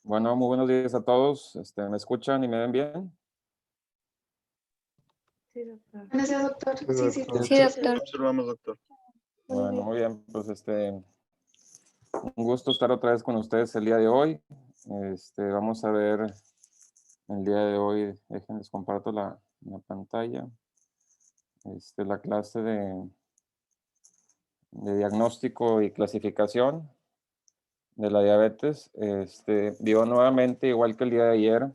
Bueno, muy buenos días a todos. ¿Me escuchan y me ven bien? Sí, doctor. Buenos días, doctor. Sí, Sí, doctor. Sí, doctor. Observamos, doctor. Bueno, muy bien, pues un gusto estar otra vez con ustedes el día de hoy. Vamos a ver el día de hoy, déjenles comparto la pantalla. La clase de diagnóstico y clasificación de la diabetes. Digo nuevamente, igual que el día de ayer,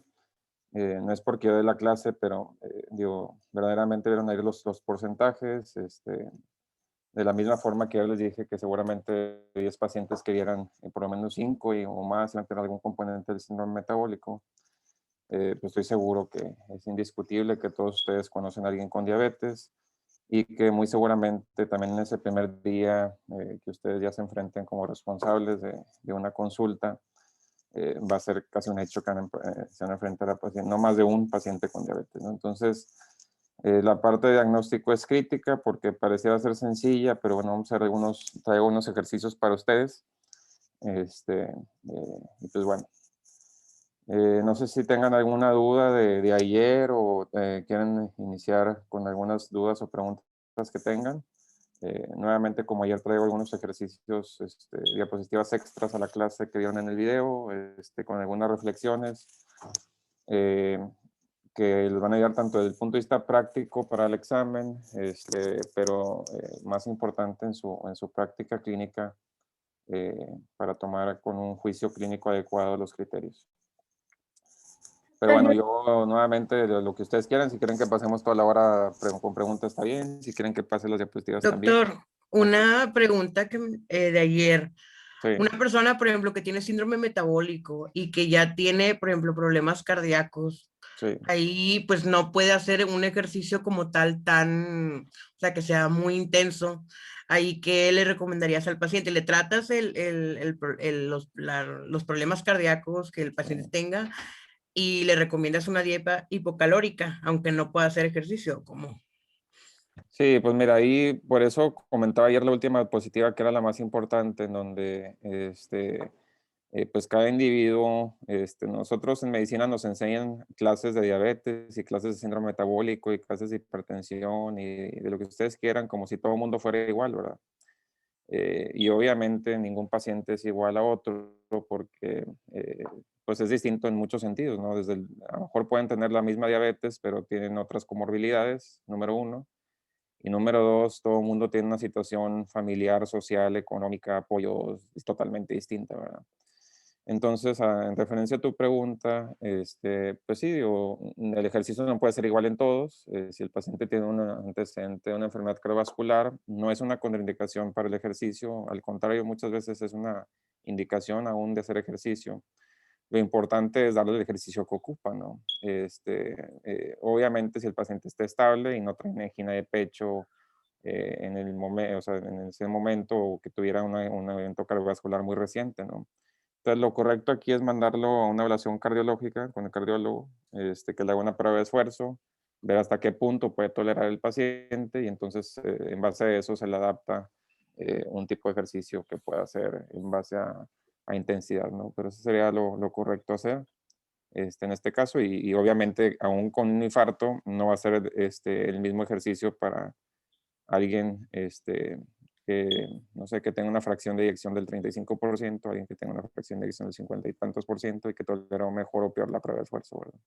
no es porque yo dé la clase, pero digo, verdaderamente vieron ahí los porcentajes, de la misma forma que yo les dije que seguramente 10 pacientes que vieran por lo menos 5 o más iban a tener algún componente del síndrome metabólico, pues estoy seguro que es indiscutible que todos ustedes conocen a alguien con diabetes y que muy seguramente también en ese primer día que ustedes ya se enfrenten como responsables de una consulta, va a ser casi un hecho que se van a enfrentar a pacientes, no más de un paciente con diabetes, ¿no? Entonces, la parte de diagnóstico es crítica porque pareciera ser sencilla, pero bueno, vamos a hacer traigo unos ejercicios para ustedes. Y pues bueno, no sé si tengan alguna duda de ayer o quieren iniciar con algunas dudas o preguntas que tengan. Nuevamente, como ayer traigo algunos ejercicios, diapositivas extras a la clase que vieron en el video, con algunas reflexiones eh, que les van a ayudar tanto desde el punto de vista práctico para el examen, pero más importante en su práctica clínica para tomar con un juicio clínico adecuado los criterios. Pero bueno, yo nuevamente lo que ustedes quieran, si quieren que pasemos toda la hora con preguntas está bien, si quieren que pase las diapositivas también. Doctor, una pregunta de ayer. Sí, Una persona, por ejemplo, que tiene síndrome metabólico y que ya tiene, por ejemplo, problemas cardíacos, sí. ahí pues no puede hacer un ejercicio como tal o sea, que sea muy intenso. Ahí, ¿qué le recomendarías al paciente? ¿Le tratas los problemas cardíacos que el paciente tenga y le recomiendas una dieta hipocalórica, aunque no pueda hacer ejercicio? ¿Cómo? Sí, pues mira, ahí por eso comentaba ayer la última diapositiva que era la más importante, en donde pues cada individuo, nosotros en medicina nos enseñan clases de diabetes y clases de síndrome metabólico y clases de hipertensión y de lo que ustedes quieran, como si todo el mundo fuera igual, ¿verdad? Y obviamente ningún paciente es igual a otro porque pues es distinto en muchos sentidos, ¿no? A lo mejor pueden tener la misma diabetes, pero tienen otras comorbilidades, número uno. Y número dos, todo el mundo tiene una situación familiar, social, económica, apoyo, es totalmente distinta, ¿verdad? Entonces, en referencia a tu pregunta, pues sí, digo, el ejercicio no puede ser igual en todos. Si el paciente tiene un antecedente de una enfermedad cardiovascular, no es una contraindicación para el ejercicio, al contrario, muchas veces es una indicación aún de hacer ejercicio. Lo importante es darle el ejercicio que ocupa, ¿no? Obviamente, si el paciente está estable y no tiene angina de pecho en el momento, o sea, en ese momento o que tuviera un evento cardiovascular muy reciente, ¿no? Entonces, lo correcto aquí es mandarlo a una evaluación cardiológica con el cardiólogo, que le haga una prueba de esfuerzo, ver hasta qué punto puede tolerar el paciente y entonces, en base a eso, se le adapta un tipo de ejercicio que pueda hacer en base a intensidad, ¿no? Pero eso sería lo correcto hacer en este caso y obviamente, aún con un infarto, no va a ser el mismo ejercicio para alguien que, no sé, que tenga una fracción de eyección del 35%, alguien que tenga una fracción de eyección del 50 y tantos por ciento y que tolera mejor o peor la prueba de esfuerzo, ¿verdad?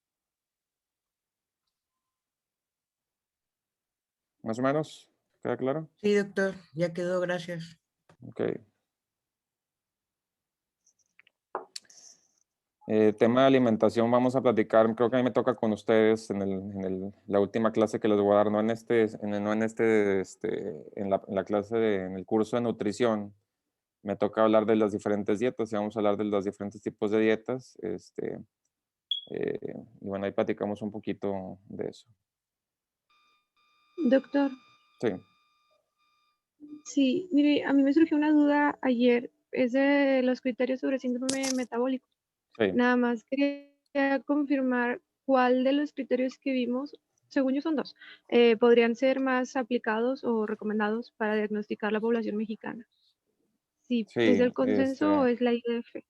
Más o menos, ¿queda claro? Sí, doctor, ya quedó, gracias. Ok. Tema de alimentación, vamos a platicar, creo que a mí me toca con ustedes la última clase que les voy a dar, no en la clase, en el curso de nutrición, me toca hablar de las diferentes dietas y vamos a hablar de los diferentes tipos de dietas, y bueno, ahí platicamos un poquito de eso. Doctor, Sí, sí, mire, a mí me surgió una duda ayer, es de los criterios sobre síndrome metabólico. sí. Nada más quería confirmar cuál de los criterios que vimos, según yo son dos, podrían ser más aplicados o recomendados para diagnosticar la población mexicana. Si es Sí, el consenso o es la IDF.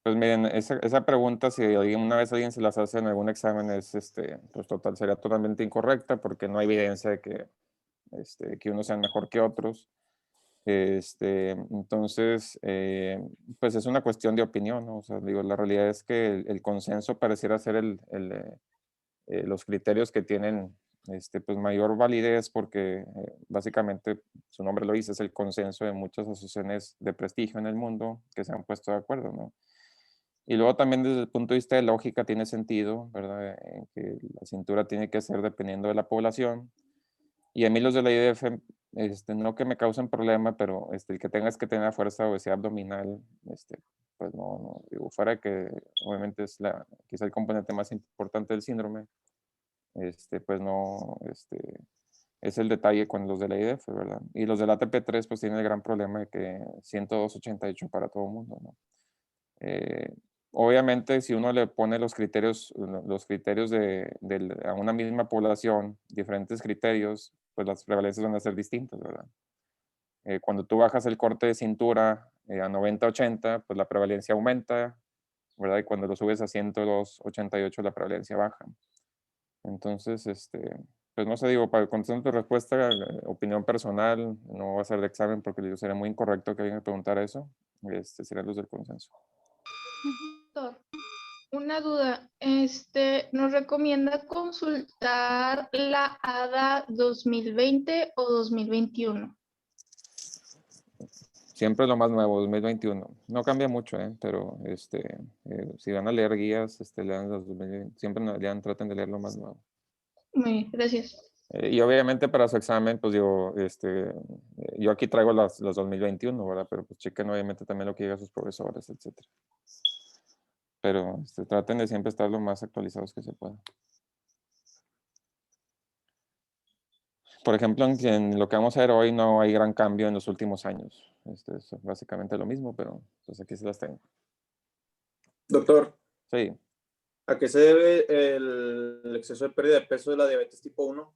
Pues miren, esa pregunta, si una vez alguien se las hace en algún examen, pues sería totalmente incorrecta porque no hay evidencia de que unos sean mejor que otros. Entonces, pues es una cuestión de opinión, ¿no? O sea, digo, la realidad es que el consenso pareciera ser los criterios que tienen pues mayor validez porque básicamente su nombre lo dice, es el consenso de muchas asociaciones de prestigio en el mundo que se han puesto de acuerdo, ¿no? Y luego también desde el punto de vista de lógica tiene sentido, ¿verdad? En que la cintura tiene que ser dependiendo de la población. Y a mí los de la IDF, no que me causen problema, pero el que tengas que tener fuerza de obesidad abdominal, pues no, digo, fuera de que obviamente es quizá el componente más importante del síndrome, pues no, es el detalle con los de la IDF, ¿verdad? Y los del ATP3 pues tienen el gran problema de que 102.88 para todo el mundo, ¿no? Eh, Obviamente, si uno le pone los criterios a una misma población, diferentes criterios, pues las prevalencias van a ser distintas, ¿verdad? Cuando tú bajas el corte de cintura a 90-80, pues la prevalencia aumenta, ¿verdad? Y cuando lo subes a 102-88, la prevalencia baja. Entonces, pues no sé, digo, para contestar tu respuesta, opinión personal, no va a ser de examen porque yo sería muy incorrecto que alguien me preguntara eso. Serían los del consenso. Doctor, una duda, ¿nos recomienda consultar la ADA 2020 o 2021? Siempre lo más nuevo, 2021. No cambia mucho, pero si van a leer guías, lean los 2020. Siempre lean, traten de leer lo más nuevo. Muy bien, gracias. Y obviamente para su examen, pues digo, yo aquí traigo los 2021, ¿verdad? Pero pues chequen obviamente también lo que digan sus profesores, etcétera. Pero traten de siempre estar lo más actualizados que se pueda. Por ejemplo, en lo que vamos a ver hoy no hay gran cambio en los últimos años. Es básicamente lo mismo, pero pues aquí se las tengo. Doctor, Sí. ¿a qué se debe el exceso de pérdida de peso de la diabetes tipo 1?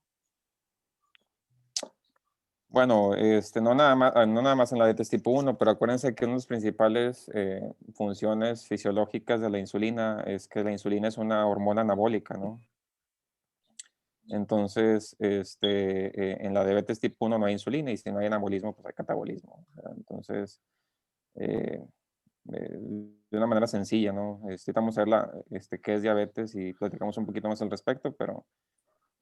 Bueno, no nada más en la diabetes tipo 1, pero acuérdense que una de las principales funciones fisiológicas de la insulina es que la insulina es una hormona anabólica, ¿no? Entonces, en la diabetes tipo 1 no hay insulina y si no hay anabolismo, pues hay catabolismo, ¿verdad? Entonces, de una manera sencilla, ¿no? Vamos a ver qué es diabetes y platicamos un poquito más al respecto, pero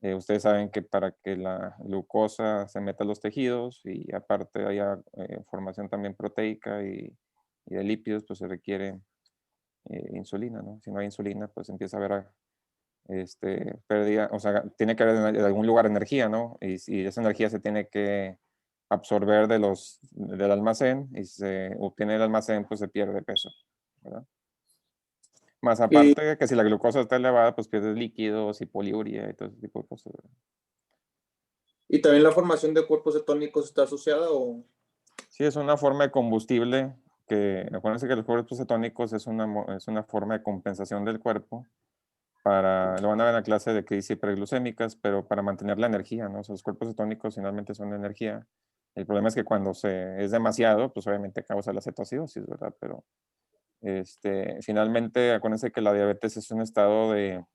ustedes saben que para que la glucosa se meta a los tejidos y aparte haya formación también proteica y de lípidos, pues se requiere insulina, ¿no? Si no hay insulina, pues empieza a haber pérdida, o sea, tiene que haber en algún lugar energía, ¿no? Y esa energía se tiene que absorber del almacén y se obtiene el almacén, pues se pierde peso, ¿verdad? Más aparte de que si la glucosa está elevada, pues pierdes líquidos y poliuria y todo ese tipo de cosas, ¿verdad? ¿Y también la formación de cuerpos cetónicos está asociada o...? Sí, es una forma de combustible acuérdense que los cuerpos cetónicos es una forma de compensación del cuerpo lo van a ver en la clase de crisis hiperglucémicas, pero para mantener la energía, ¿no? O sea, los cuerpos cetónicos finalmente son energía. El problema es que cuando es demasiado, pues obviamente causa la cetoacidosis, ¿verdad? Pero finalmente, acuérdense que la diabetes es un estado de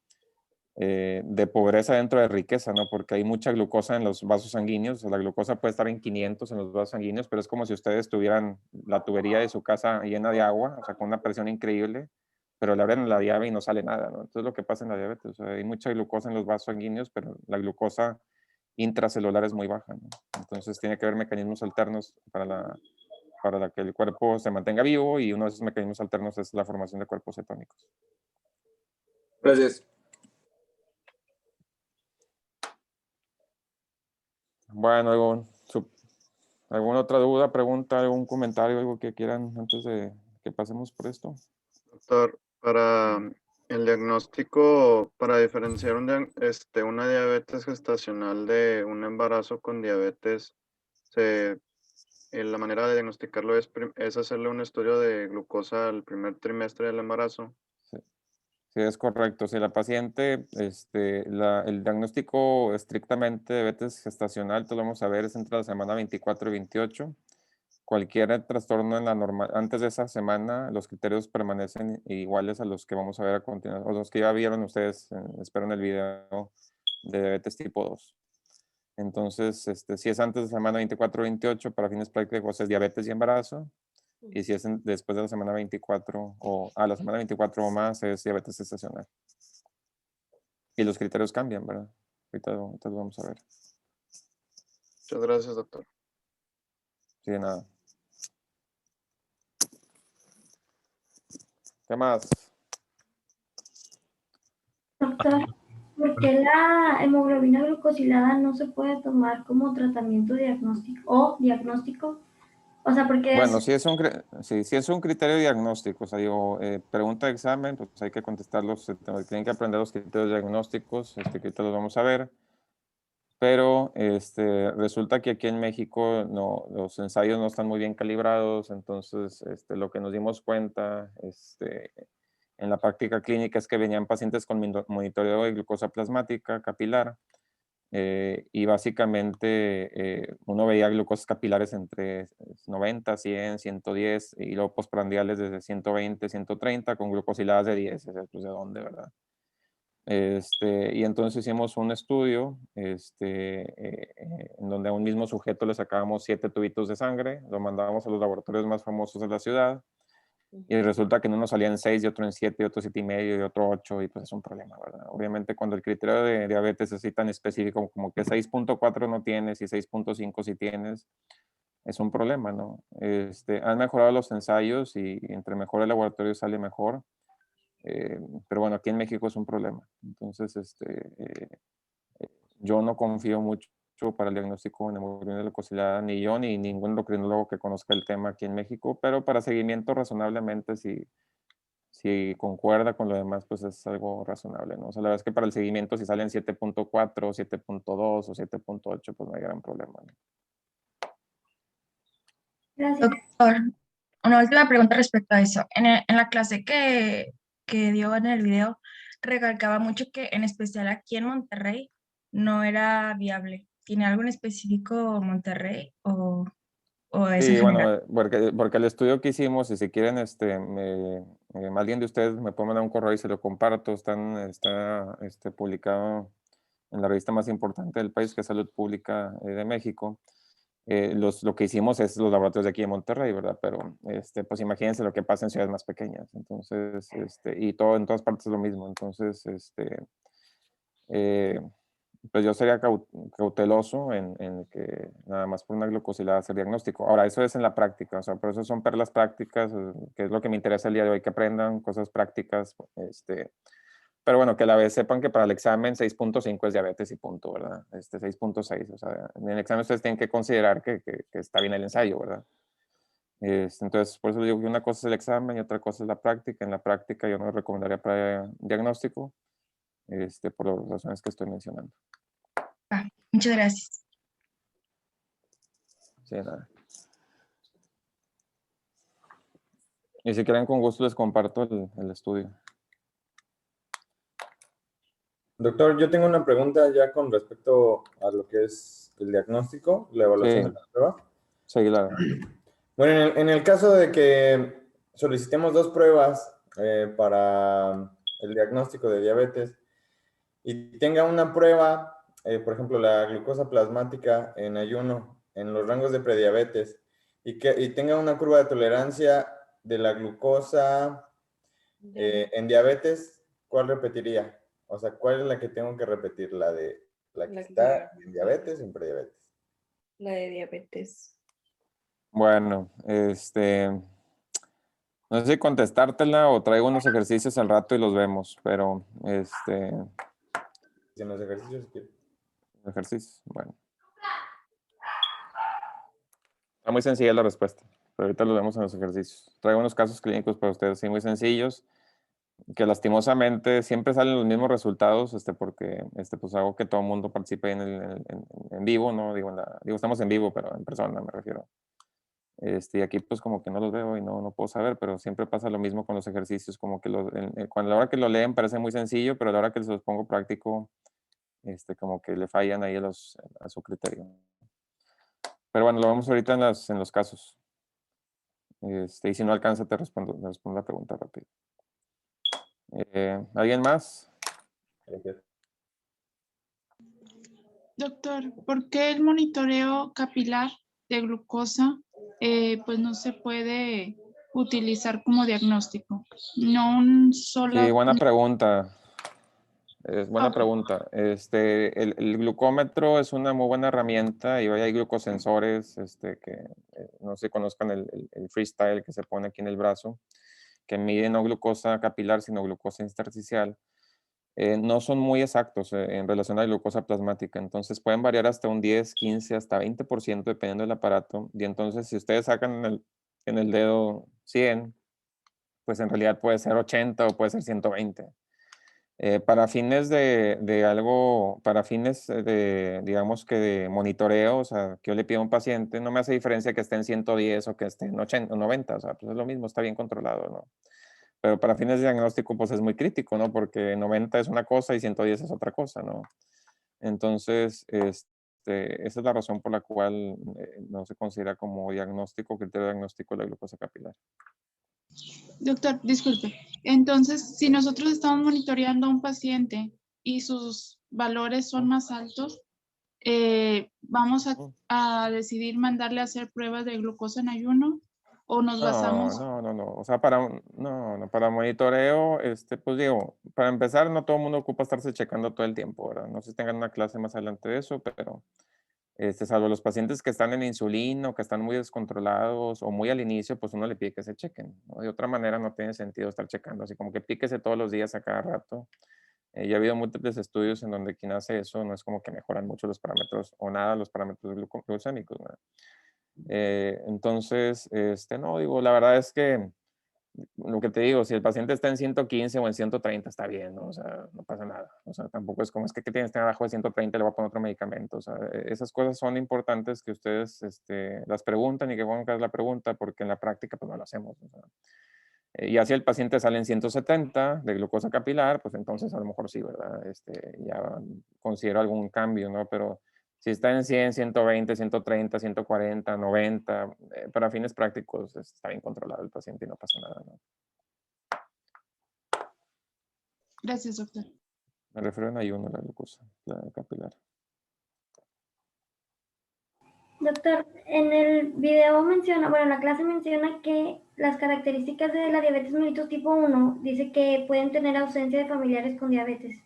pobreza dentro de riqueza, ¿no? Porque hay mucha glucosa en los vasos sanguíneos. O sea, la glucosa puede estar en 500 en los vasos sanguíneos, pero es como si ustedes tuvieran la tubería de su casa llena de agua, o sea, con una presión increíble, pero le abren la llave y no sale nada, ¿no? Entonces, lo que pasa en la diabetes, o sea, hay mucha glucosa en los vasos sanguíneos, pero la glucosa intracelular es muy baja, ¿no? Entonces, tiene que haber mecanismos alternos para que el cuerpo se mantenga vivo y uno de esos mecanismos alternos es la formación de cuerpos cetónicos. Gracias. Bueno, ¿alguna otra duda, pregunta, algún comentario, algo que quieran antes de que pasemos por esto? Doctor, para el diagnóstico, para diferenciar una diabetes gestacional de un embarazo con diabetes, la manera de diagnosticarlo es hacerle un estudio de glucosa al primer trimestre del embarazo. Sí, es correcto. Si la paciente, el diagnóstico estrictamente de diabetes gestacional, lo vamos a ver, es entre la semana 24 y 28. cualquier trastorno en la normal, antes de esa semana, los criterios permanecen iguales a los que vamos a ver a continuación, o los que ya vieron ustedes, espero en el video de diabetes tipo 2. Entonces, si es antes de la semana 24-28, para fines prácticos es diabetes y embarazo. Y si es después de la semana 24 o a la semana 24 o más, es diabetes gestacional. Y los criterios cambian, ¿verdad? Ahorita los vamos a ver. Muchas gracias, doctor. Sí, de nada. ¿Qué más? Doctor, ¿por qué la hemoglobina glucosilada no se puede tomar como tratamiento diagnóstico? O sea, porque Bueno, si es un criterio diagnóstico, o sea, digo, pregunta de examen, pues hay que contestarlos, tienen que aprender los criterios diagnósticos, que ahorita los vamos a ver. Pero resulta que aquí en México los ensayos no están muy bien calibrados, entonces lo que nos dimos cuenta en la práctica clínica es que venían pacientes con monitoreo de glucosa plasmática capilar y básicamente uno veía glucosas capilares entre 90, 100, 110 y luego postprandiales desde 120, 130 con glucosiladas de 10, pues de dónde, ¿verdad? Y entonces hicimos un estudio en donde a un mismo sujeto le sacábamos 7 tubitos de sangre, lo mandábamos a los laboratorios más famosos de la ciudad y resulta que en uno salían 6 y otro en 7 y otro 7,5 y otro 8 y pues es un problema, ¿verdad? Obviamente cuando el criterio de diabetes es así tan específico como que 6.4 no tienes y 6.5 sí tienes, es un problema, ¿no? Han mejorado los ensayos y entre mejor el laboratorio sale mejor. Pero bueno, aquí en México es un problema. Entonces, yo no confío mucho para el diagnóstico de hemoglobina glucosilada, ni yo ni ningún endocrinólogo que conozca el tema aquí en México, pero para seguimiento razonablemente, si concuerda con lo demás, pues es algo razonable, ¿no? O sea, la verdad es que para el seguimiento, si salen 7.4, 7.2 o 7.8, pues no hay gran problema, ¿no? gracias. Doctor, una última pregunta respecto a eso. En la clase que dio en el video, recalcaba mucho que en especial aquí en Monterrey no era viable. ¿Tiene algo en específico Monterrey o es en Sí, general? bueno, porque el estudio que hicimos, y si quieren, alguien de ustedes me puede mandar un correo y se lo comparto, está publicado en la revista más importante del país, que es Salud Pública de México. Lo que hicimos es los laboratorios de aquí en Monterrey, ¿verdad? Pero, pues imagínense lo que pasa en ciudades más pequeñas, entonces, y todo en todas partes es lo mismo, entonces, eh, pues yo sería cauteloso en que nada más por una glucosilada hacer diagnóstico. Ahora, eso es en la práctica, o sea, por eso son perlas prácticas, que es lo que me interesa el día de hoy, que aprendan cosas prácticas, pero bueno, que a la vez sepan que para el examen 6.5 es diabetes y punto, ¿verdad? 6.6, o sea, en el examen ustedes tienen que considerar que está bien el ensayo, ¿verdad? Entonces, por eso digo que una cosa es el examen y otra cosa es la práctica. En la práctica yo no recomendaría para diagnóstico, por las razones que estoy mencionando. Ah, muchas gracias. Sí, nada. Y si quieren, con gusto les comparto el estudio. Doctor, yo tengo una pregunta ya con respecto a lo que es el diagnóstico, la evaluación Sí. de la prueba. Sí, claro. Bueno, en el caso de que solicitemos 2 pruebas para el diagnóstico de diabetes y tenga una prueba, por ejemplo, la glucosa plasmática en ayuno, en los rangos de prediabetes, y tenga una curva de tolerancia de la glucosa en diabetes, ¿cuál repetiría? O sea, ¿cuál es la que tengo que repetir? ¿La que está en diabetes o en prediabetes? La de diabetes. Bueno, no sé si contestártela o traigo unos ejercicios al rato y los vemos, pero Si en los ejercicios quiero. ejercicios, bueno. Está muy sencilla la respuesta, pero ahorita lo vemos en los ejercicios. Traigo unos casos clínicos para ustedes, sí, muy sencillos, que lastimosamente siempre salen los mismos resultados, porque pues hago que todo el mundo participe en vivo, ¿no? Digo, estamos en vivo, pero en persona me refiero. Y aquí pues como que no los veo y no puedo saber, pero siempre pasa lo mismo con los ejercicios, como que cuando a la hora que lo leen parece muy sencillo, pero a la hora que se los pongo práctico, como que le fallan ahí a su criterio. Pero bueno, lo vemos ahorita en los casos. Y si no alcanza, te respondo la pregunta rápido. ¿Alguien más? Doctor, ¿por qué el monitoreo capilar de glucosa pues no se puede utilizar como diagnóstico? No un solo... Sí, buena pregunta. Es buena Ok. pregunta. El glucómetro es una muy buena herramienta y hoy hay glucosensores que no sé si conozcan el freestyle que se pone aquí en el brazo, que mide no glucosa capilar, sino glucosa intersticial. No son muy exactos en relación a la glucosa plasmática, entonces pueden variar hasta un 10, 15, hasta 20% dependiendo del aparato. Y entonces si ustedes sacan en el dedo 100, pues en realidad puede ser 80 o puede ser 120. Para fines de algo, para fines de, digamos que de monitoreo, o sea, que yo le pido a un paciente, no me hace diferencia que esté en 110 o que esté en 80 o 90, o sea, pues es lo mismo, está bien controlado, ¿no? Pero para fines de diagnóstico, pues es muy crítico, ¿no? Porque 90 es una cosa y 110 es otra cosa, ¿no? Entonces, esa es la razón por la cual no se considera como diagnóstico, criterio diagnóstico la glucosa capilar. Doctor, disculpe. Entonces, si nosotros estamos monitoreando a un paciente y sus valores son más altos, ¿vamos a decidir mandarle a hacer pruebas de glucosa en ayuno o nos basamos? No. O sea, para monitoreo, pues digo, para empezar, no todo el mundo ocupa estarse checando todo el tiempo, ¿verdad? No sé si tengan una clase más adelante de eso, pero salvo los pacientes que están en insulina o que están muy descontrolados o muy al inicio, pues uno le pide que se chequen, ¿no? De otra manera no tiene sentido estar checando, así como que píquese todos los días a cada rato. Ya ha habido múltiples estudios en donde quien hace eso no es como que mejoran mucho los parámetros o nada los parámetros glucémicos, ¿no? Entonces, no, digo, la verdad es que lo que te digo, si el paciente está en 115 o en 130 está bien, ¿no? O sea, no pasa nada. O sea, tampoco es como es que tienes que abajo de 130 le voy a poner otro medicamento. O sea, esas cosas son importantes que ustedes las preguntan y que pongan que es la pregunta porque en la práctica pues no lo hacemos. O sea, ya si el paciente sale en 170 de glucosa capilar, pues entonces a lo mejor sí, ¿verdad? Ya considero algún cambio, ¿no? Pero si está en 100, 120, 130, 140, 90, para fines prácticos está bien controlado el paciente y no pasa nada, ¿no? Gracias, doctor. Me refiero en ayuno a la glucosa capilar. Doctor, en el video menciona, bueno, la clase menciona que las características de la diabetes mellitus tipo 1 dice que pueden tener ausencia de familiares con diabetes.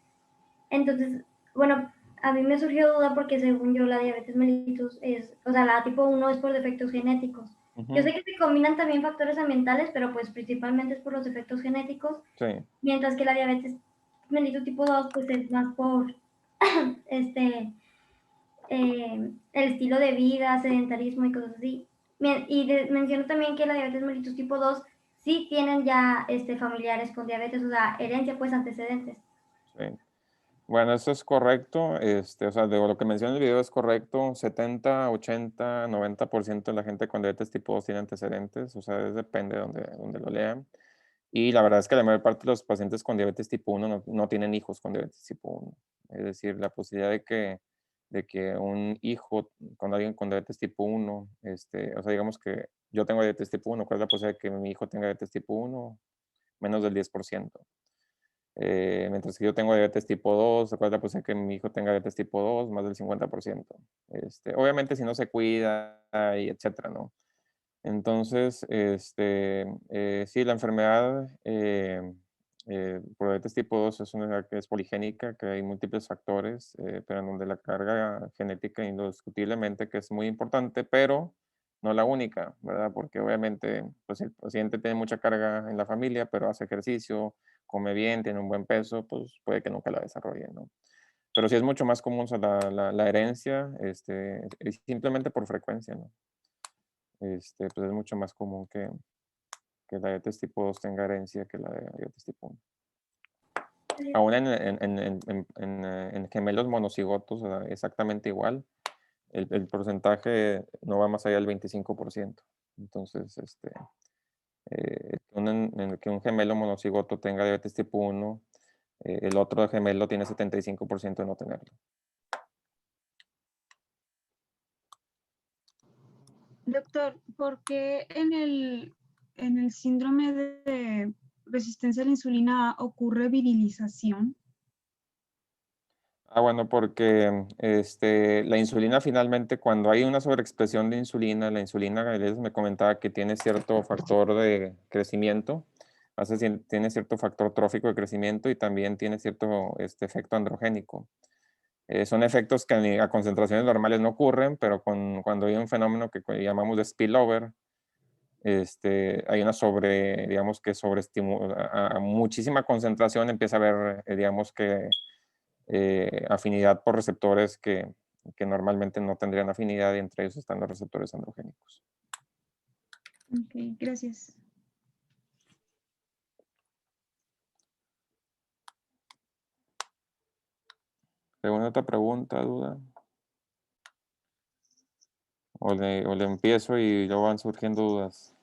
Entonces, bueno, a mí me surgió duda porque según yo la diabetes mellitus es, o sea, la tipo 1 es por defectos genéticos. Yo sé que se combinan también factores ambientales, pero pues principalmente es por los efectos genéticos. Sí. Mientras que la diabetes mellitus tipo 2 pues es más por el estilo de vida, sedentarismo y cosas así. Y menciono también que la diabetes mellitus tipo 2 sí tienen ya familiares con diabetes, o sea, herencia, pues antecedentes. Sí. Bueno, eso es correcto. O sea, de lo que menciona el video es correcto. 70, 80, 90% de la gente con diabetes tipo 2 tiene antecedentes. O sea, depende de donde lo lean. Y la verdad es que la mayor parte de los pacientes con diabetes tipo 1 no tienen hijos con diabetes tipo 1. Es decir, la posibilidad de que un hijo con alguien con diabetes tipo 1, o sea, digamos que yo tengo diabetes tipo 1, ¿cuál es la posibilidad de que mi hijo tenga diabetes tipo 1? Menos del 10%. Mientras que yo tengo diabetes tipo 2, ¿cuál es la posibilidad de que mi hijo tenga diabetes tipo 2? Más del 50%. Obviamente si no se cuida y etcétera, ¿no? Entonces, sí, la enfermedad por diabetes tipo 2 es una enfermedad que es poligénica, que hay múltiples factores, pero en donde la carga genética indiscutiblemente que es muy importante, pero no la única, ¿verdad? Porque obviamente pues el paciente tiene mucha carga en la familia, pero hace ejercicio, come bien, tiene un buen peso, pues puede que nunca la desarrolle, ¿no? Pero sí es mucho más común la herencia, simplemente por frecuencia, ¿no? Pues es mucho más común que la diabetes tipo 2 tenga herencia que la de diabetes tipo 1. Aún en gemelos monocigotos, o sea, exactamente igual, el porcentaje no va más allá del 25%. Entonces, que un gemelo monocigoto tenga diabetes tipo 1, el otro gemelo tiene 75% de no tenerlo. Doctor, ¿por qué en el en el síndrome de resistencia a la insulina ocurre virilización? Bueno, porque la insulina finalmente, cuando hay una sobreexpresión de insulina, la insulina, me comentaba que tiene cierto factor de crecimiento, tiene cierto factor trófico de crecimiento y también tiene cierto efecto androgénico. Son efectos que a concentraciones normales no ocurren, pero cuando hay un fenómeno que llamamos de spillover, hay una digamos que a muchísima concentración empieza a haber, digamos que afinidad por receptores que normalmente no tendrían afinidad y entre ellos están los receptores androgénicos. Ok, gracias. ¿Alguna otra pregunta, duda? O le empiezo y luego van surgiendo dudas.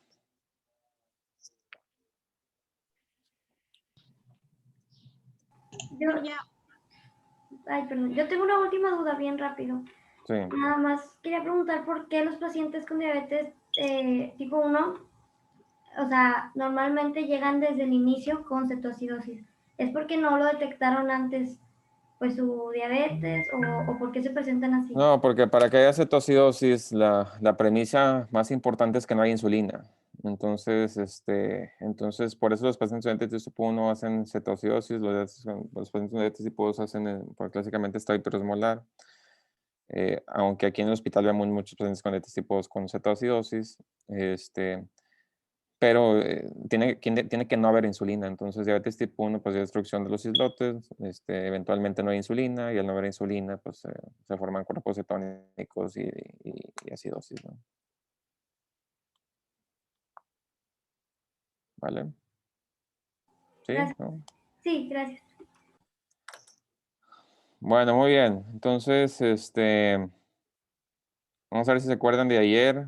Yo tengo una última duda bien rápido. Sí. Nada más quería preguntar por qué los pacientes con diabetes tipo 1, o sea, normalmente llegan desde el inicio con cetoacidosis. ¿Es porque no lo detectaron antes, pues, su diabetes o por qué se presentan así? No, porque para que haya cetoacidosis, la premisa más importante es que no hay insulina. Entonces, por eso los pacientes de diabetes tipo 1 hacen cetoacidosis, los pacientes de diabetes tipo 2 hacen, clásicamente está hiperosmolar. Aunque aquí en el hospital vemos muchos pacientes con diabetes tipo 2 con cetoacidosis, pero tiene que no haber insulina. Entonces, diabetes tipo 1, pues hay destrucción de los islotes, eventualmente no hay insulina, y al no haber insulina, pues se forman cuerpos cetónicos y acidosis, ¿no? ¿Vale? ¿Sí? Gracias. ¿No? Sí, gracias. Bueno, muy bien. Entonces, vamos a ver si se acuerdan de ayer.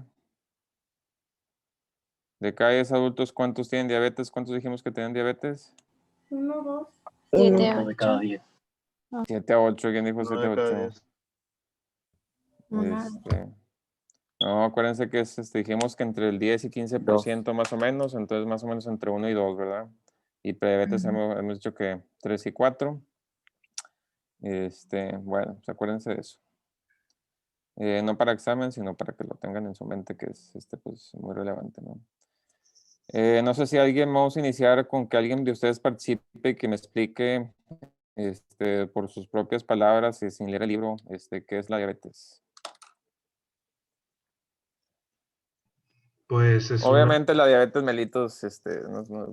De cada 10 adultos, ¿cuántos tienen diabetes? ¿Cuántos dijimos que tenían diabetes? 1, 2, 7 a Uno de cada 8. 10. 7 a 8. ¿Quién dijo 1 7 a de cada 8? 10. No, acuérdense que dijimos que entre el 10 y 15% más o menos, entonces más o menos entre 1 y 2, ¿verdad? Y prediabetes hemos dicho que 3 y 4. Bueno, pues acuérdense de eso. No para examen, sino para que lo tengan en su mente, que es pues, muy relevante, ¿no? No sé si vamos a iniciar con que alguien de ustedes participe y que me explique por sus propias palabras y sin leer el libro, qué es la diabetes. Pues es Obviamente la diabetes mellitus,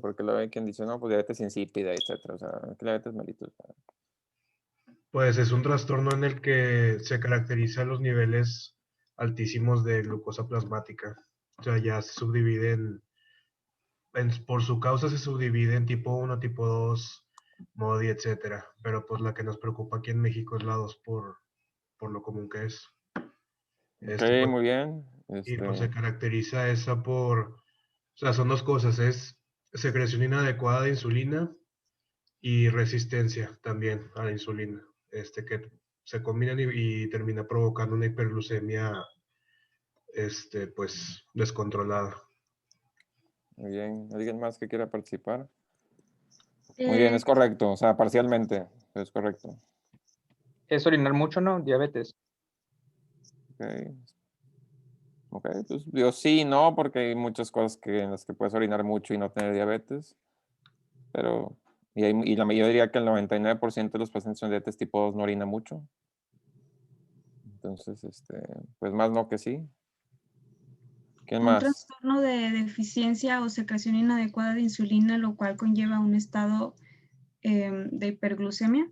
porque luego hay quien dice, no, pues diabetes insípida, etcétera. O sea, ¿qué diabetes mellitus? pues es un trastorno en el que se caracterizan los niveles altísimos de glucosa plasmática. O sea, ya se subdividen, por su causa se subdivide en tipo 1, tipo 2, MODI, etcétera. Pero pues la que nos preocupa aquí en México es la 2 por lo común que es. Ok, Pues, muy bien. y pues se caracteriza esa o sea, son dos cosas, es secreción inadecuada de insulina y resistencia también a la insulina, que se combinan y termina provocando una hiperglucemia, pues, descontrolada. Muy bien. ¿Alguien más que quiera participar? Muy bien, es correcto. O sea, parcialmente, es correcto. Es orinar mucho, ¿no? Diabetes. Ok, pues yo sí, no, porque hay muchas cosas en las que puedes orinar mucho y no tener diabetes. Pero, yo diría que el 99% de los pacientes con diabetes tipo 2 no orina mucho. Entonces, pues más no que sí. ¿Quién Un más? trastorno de deficiencia o secreción inadecuada de insulina, lo cual conlleva un estado de hiperglucemia.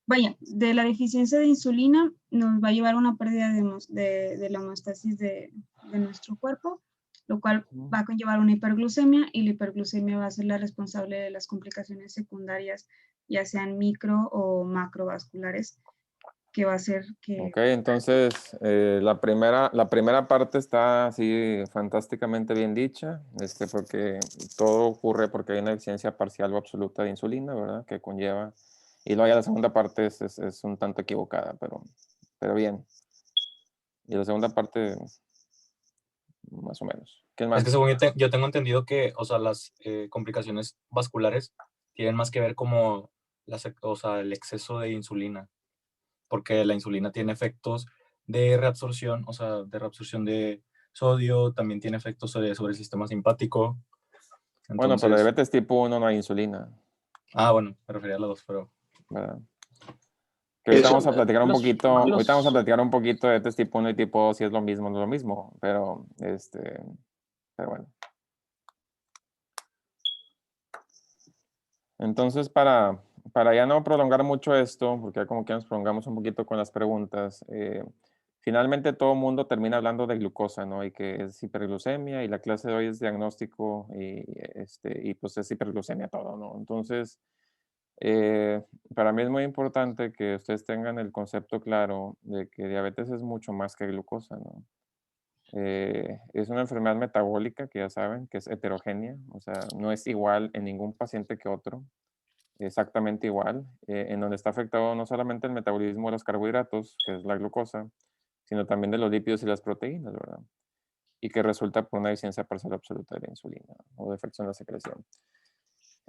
Vaya, de la deficiencia de insulina nos va a llevar a una pérdida de la homeostasis de nuestro cuerpo, lo cual va a conllevar una hiperglucemia, y la hiperglucemia va a ser la responsable de las complicaciones secundarias, ya sean micro o macrovasculares, que va a ser que... Ok, entonces la primera parte está así fantásticamente bien dicha, porque todo ocurre porque hay una deficiencia parcial o absoluta de insulina, ¿verdad? Que conlleva, y luego ya la segunda parte es un tanto equivocada, pero bien. Y la segunda parte, más o menos. ¿Quién Es más? que según yo tengo entendido que, o sea, las complicaciones vasculares tienen más que ver como o sea, el exceso de insulina, porque la insulina tiene efectos de reabsorción, o sea, de reabsorción de sodio, también tiene efectos sobre el sistema simpático. Bueno, para diabetes tipo 1 no hay insulina. Ah, bueno, me refería a las dos, pero... ¿verdad? Que ahorita vamos a platicar un poquito, ahorita vamos a platicar un poquito de diabetes tipo 1 y tipo 2, si es lo mismo o no es lo mismo, pero bueno. Entonces, para ya no prolongar mucho esto, porque ya como que nos prolongamos un poquito con las preguntas, finalmente todo el mundo termina hablando de glucosa, ¿no? Y que es hiperglucemia, y la clase de hoy es diagnóstico, y pues es hiperglucemia todo, ¿no? Entonces, para mí es muy importante que ustedes tengan el concepto claro de que diabetes es mucho más que glucosa, ¿no? Es una enfermedad metabólica que ya saben que es heterogénea, o sea, no es igual en ningún paciente que otro, exactamente igual, en donde está afectado no solamente el metabolismo de los carbohidratos, que es la glucosa, sino también de los lípidos y las proteínas, ¿verdad? Y que resulta por una deficiencia parcial absoluta de la insulina o defectos en la secreción.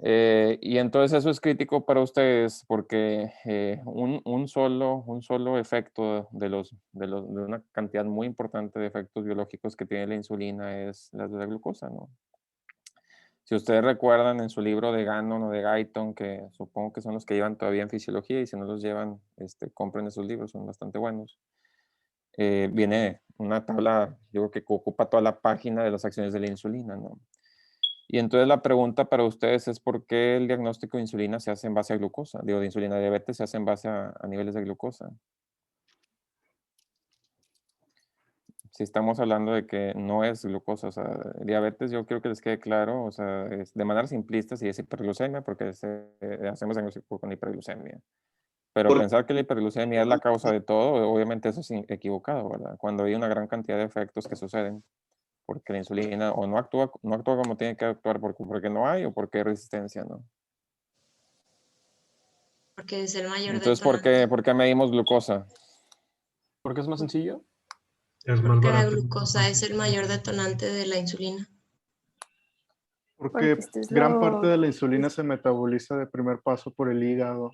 Y entonces eso es crítico para ustedes porque un solo efecto de una cantidad muy importante de efectos biológicos que tiene la insulina es la de la glucosa, ¿no? Si ustedes recuerdan en su libro de Gannon o de Guyton, que supongo que son los que llevan todavía en fisiología, y si no los llevan, compren esos libros, son bastante buenos. Viene una tabla, yo creo que ocupa toda la página de las acciones de la insulina, ¿no? Y entonces la pregunta para ustedes es ¿por qué el diagnóstico de insulina se hace en base a glucosa? Digo, de insulina de diabetes se hace en base a niveles de glucosa. Si estamos hablando de que no es glucosa, o sea, diabetes yo quiero que les quede claro, o sea, es de manera simplista si es hiperglucemia, porque hacemos diagnóstico con hiperglucemia. Pero pensar que la hiperglucemia es la causa de todo, obviamente eso es equivocado, ¿verdad? Cuando hay una gran cantidad de efectos que suceden, porque la insulina o no actúa como tiene que actuar porque no hay o porque hay resistencia, ¿no? Porque es el mayor Entonces, detonante. ¿por qué medimos glucosa? ¿Porque es más sencillo? Es más Porque la barato. glucosa es el mayor detonante de la insulina. Porque este es gran lo- parte de la insulina se metaboliza de primer paso por el hígado.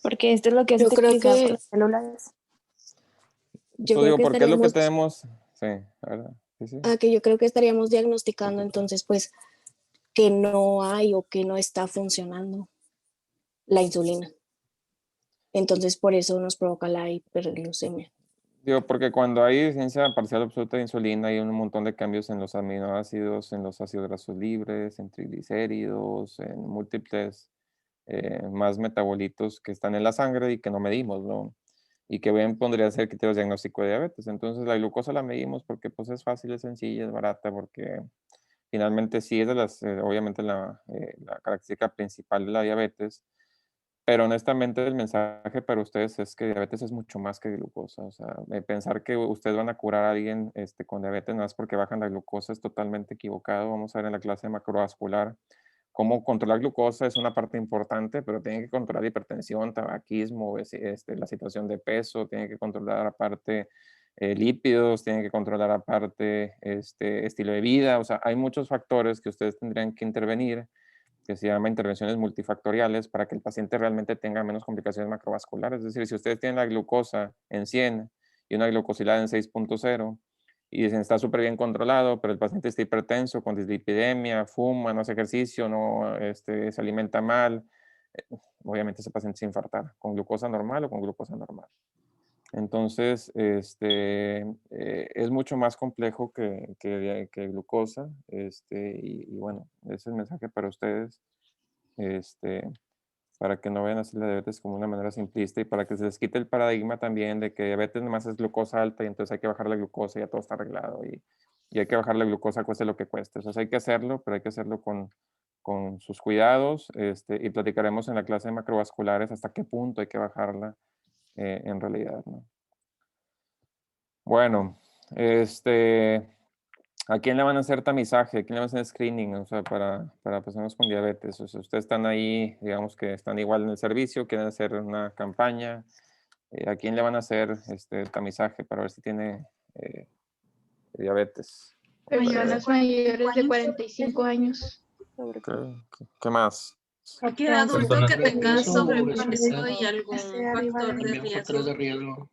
Porque esto es lo que hace Yo creo utilizar que, las células. yo Pues creo digo, que porque es lo que estaríamos, tenemos. Sí, ¿verdad? Sí, sí. que yo creo que estaríamos diagnosticando entonces pues que no hay o que no está funcionando la insulina. Entonces por eso nos provoca la hiperglucemia. Digo, porque cuando hay deficiencia parcial absoluta de insulina hay un montón de cambios en los aminoácidos, en los ácidos grasos libres, en triglicéridos, en múltiples más metabolitos que están en la sangre y que no medimos, ¿no? Y que bien podría ser criterios diagnóstico de diabetes. Entonces la glucosa la medimos porque pues es fácil, es sencilla, es barata, porque finalmente sí es de obviamente la característica principal de la diabetes, pero honestamente el mensaje para ustedes es que diabetes es mucho más que glucosa. O sea, pensar que ustedes van a curar a alguien con diabetes nada más porque bajan la glucosa es totalmente equivocado. Vamos a ver en la clase macrovascular cómo controlar glucosa es una parte importante, pero tienen que controlar hipertensión, tabaquismo, la situación de peso, tienen que controlar aparte lípidos, tienen que controlar aparte estilo de vida. O sea, hay muchos factores que ustedes tendrían que intervenir, que se llama intervenciones multifactoriales, para que el paciente realmente tenga menos complicaciones macrovasculares. Es decir, si ustedes tienen la glucosa en 100 y una glucosilada en 6.0, y dicen está súper bien controlado, pero el paciente está hipertenso, con dislipidemia, fuma, no hace ejercicio, no, se alimenta mal, obviamente ese paciente se infartará, con glucosa normal o con glucosa normal. Entonces, es mucho más complejo que glucosa, y bueno, ese es el mensaje para ustedes, para que no vean así la diabetes como una manera simplista y para que se les quite el paradigma también de que diabetes nomás es glucosa alta y entonces hay que bajar la glucosa y ya todo está arreglado y hay que bajar la glucosa cueste lo que cueste. O sea, hay que hacerlo, pero hay que hacerlo con sus cuidados, y platicaremos en la clase de macrovasculares hasta qué punto hay que bajarla en realidad, ¿no? Bueno, ¿a quién le van a hacer tamizaje? ¿A quién le van a hacer screening? O sea, para personas con diabetes. O sea, ustedes están ahí, digamos que están igual en el servicio, quieren hacer una campaña. ¿A quién le van a hacer el tamizaje para ver si tiene diabetes? Personas mayores de 45 años. ¿Qué más? Cualquier adulto que tenga sobrepeso y algún Esté factor de También riesgo.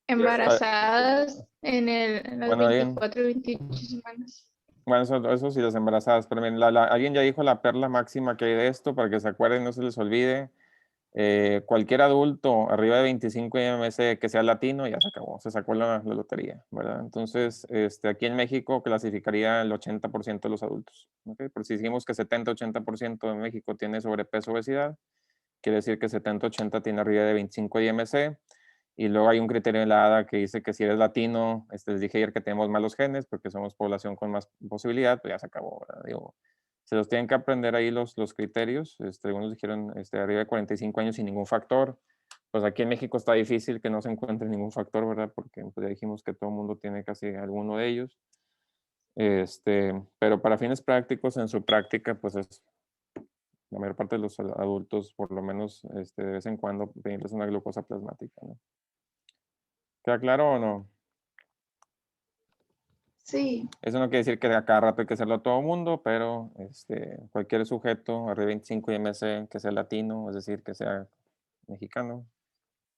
Embarazadas en las Bueno, bien. 24 y 28 semanas. Bueno, eso sí, las embarazadas. Pero miren, alguien ya dijo la perla máxima que hay de esto, para que se acuerden, no se les olvide. Cualquier adulto arriba de 25 IMC que sea latino, ya se acabó, se sacó la lotería, ¿verdad? Entonces, aquí en México clasificaría el 80% de los adultos, ¿ok? Pero si decimos que 70-80% de México tiene sobrepeso, obesidad, quiere decir que 70-80 tiene arriba de 25 IMC. Y luego hay un criterio en la ADA que dice que si eres latino, les dije ayer que tenemos malos genes porque somos población con más posibilidad, pues ya se acabó, ¿verdad? Digo, se los tienen que aprender ahí los criterios. Algunos dijeron arriba de 45 años sin ningún factor. Pues aquí en México está difícil que no se encuentre ningún factor, ¿verdad? Porque pues ya dijimos que todo el mundo tiene casi alguno de ellos. Pero para fines prácticos, en su práctica, pues es la mayor parte de los adultos, por lo menos de vez en cuando, pedirles una glucosa plasmática, ¿no? ¿Queda claro o no? Sí. Eso no quiere decir que a cada rato hay que hacerlo a todo el mundo, pero cualquier sujeto arriba de 25 IMC que sea latino, es decir, que sea mexicano,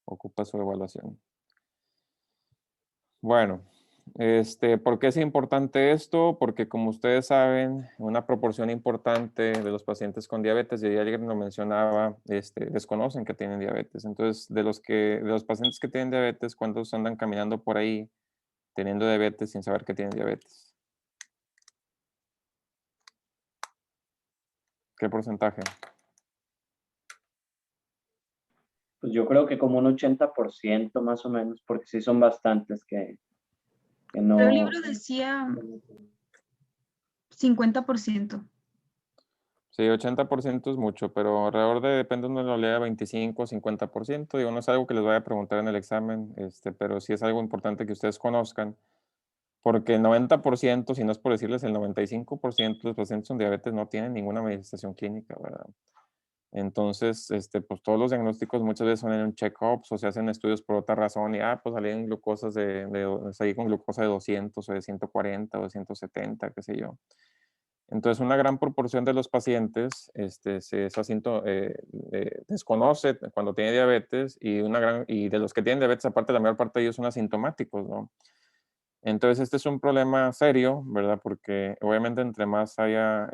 ocupa su evaluación. Bueno, ¿por qué es importante esto? Porque como ustedes saben, una proporción importante de los pacientes con diabetes, y alguien lo mencionaba, desconocen que tienen diabetes. Entonces, de los pacientes que tienen diabetes, ¿cuántos andan caminando por ahí teniendo diabetes sin saber que tienen diabetes? ¿Qué porcentaje? Pues yo creo que como un 80% más o menos, porque sí son bastantes que no... Pero el libro decía 50%. Sí, 80% es mucho, pero alrededor de, depende de donde lo lea, 25 o 50%. Digo, no es algo que les vaya a preguntar en el examen, pero sí es algo importante que ustedes conozcan, porque el 90%, si no es por decirles el 95% de los pacientes con diabetes no tienen ninguna manifestación clínica, ¿verdad? Entonces, pues todos los diagnósticos muchas veces son en un check-ups o se hacen estudios por otra razón y, pues salí glucosas salí con glucosa de 200 o de 140 o de 170, qué sé yo. Entonces, una gran proporción de los pacientes desconoce cuando tiene diabetes y de los que tienen diabetes, aparte, la mayor parte de ellos son asintomáticos, ¿no? Entonces, este es un problema serio, ¿verdad? Porque obviamente entre más haya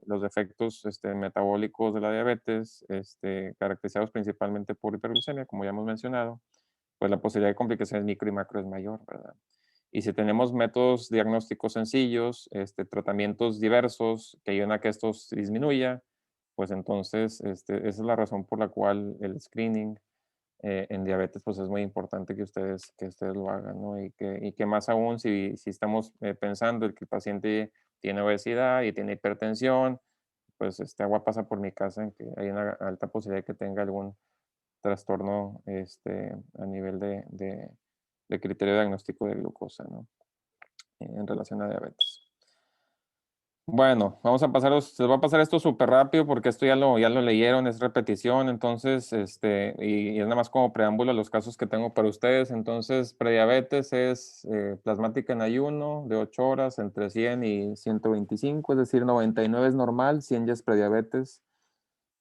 los defectos metabólicos de la diabetes, caracterizados principalmente por hiperglucemia, como ya hemos mencionado, pues la posibilidad de complicaciones micro y macro es mayor, ¿verdad? Y si tenemos métodos diagnósticos sencillos, tratamientos diversos que ayuden a que esto disminuya, pues entonces esa es la razón por la cual el screening en diabetes pues es muy importante que ustedes lo hagan, ¿no? Y que más aún si estamos pensando que el paciente tiene obesidad y tiene hipertensión, pues agua pasa por mi casa en que hay una alta posibilidad de que tenga algún trastorno a nivel de criterio diagnóstico de glucosa, ¿no? En relación a diabetes. Bueno, vamos a pasar, se va a pasar esto súper rápido porque esto ya lo leyeron, es repetición, entonces, y es nada más como preámbulo a los casos que tengo para ustedes. Entonces, prediabetes es plasmática en ayuno de 8 horas entre 100 y 125, es decir, 99 es normal, 100 ya es prediabetes,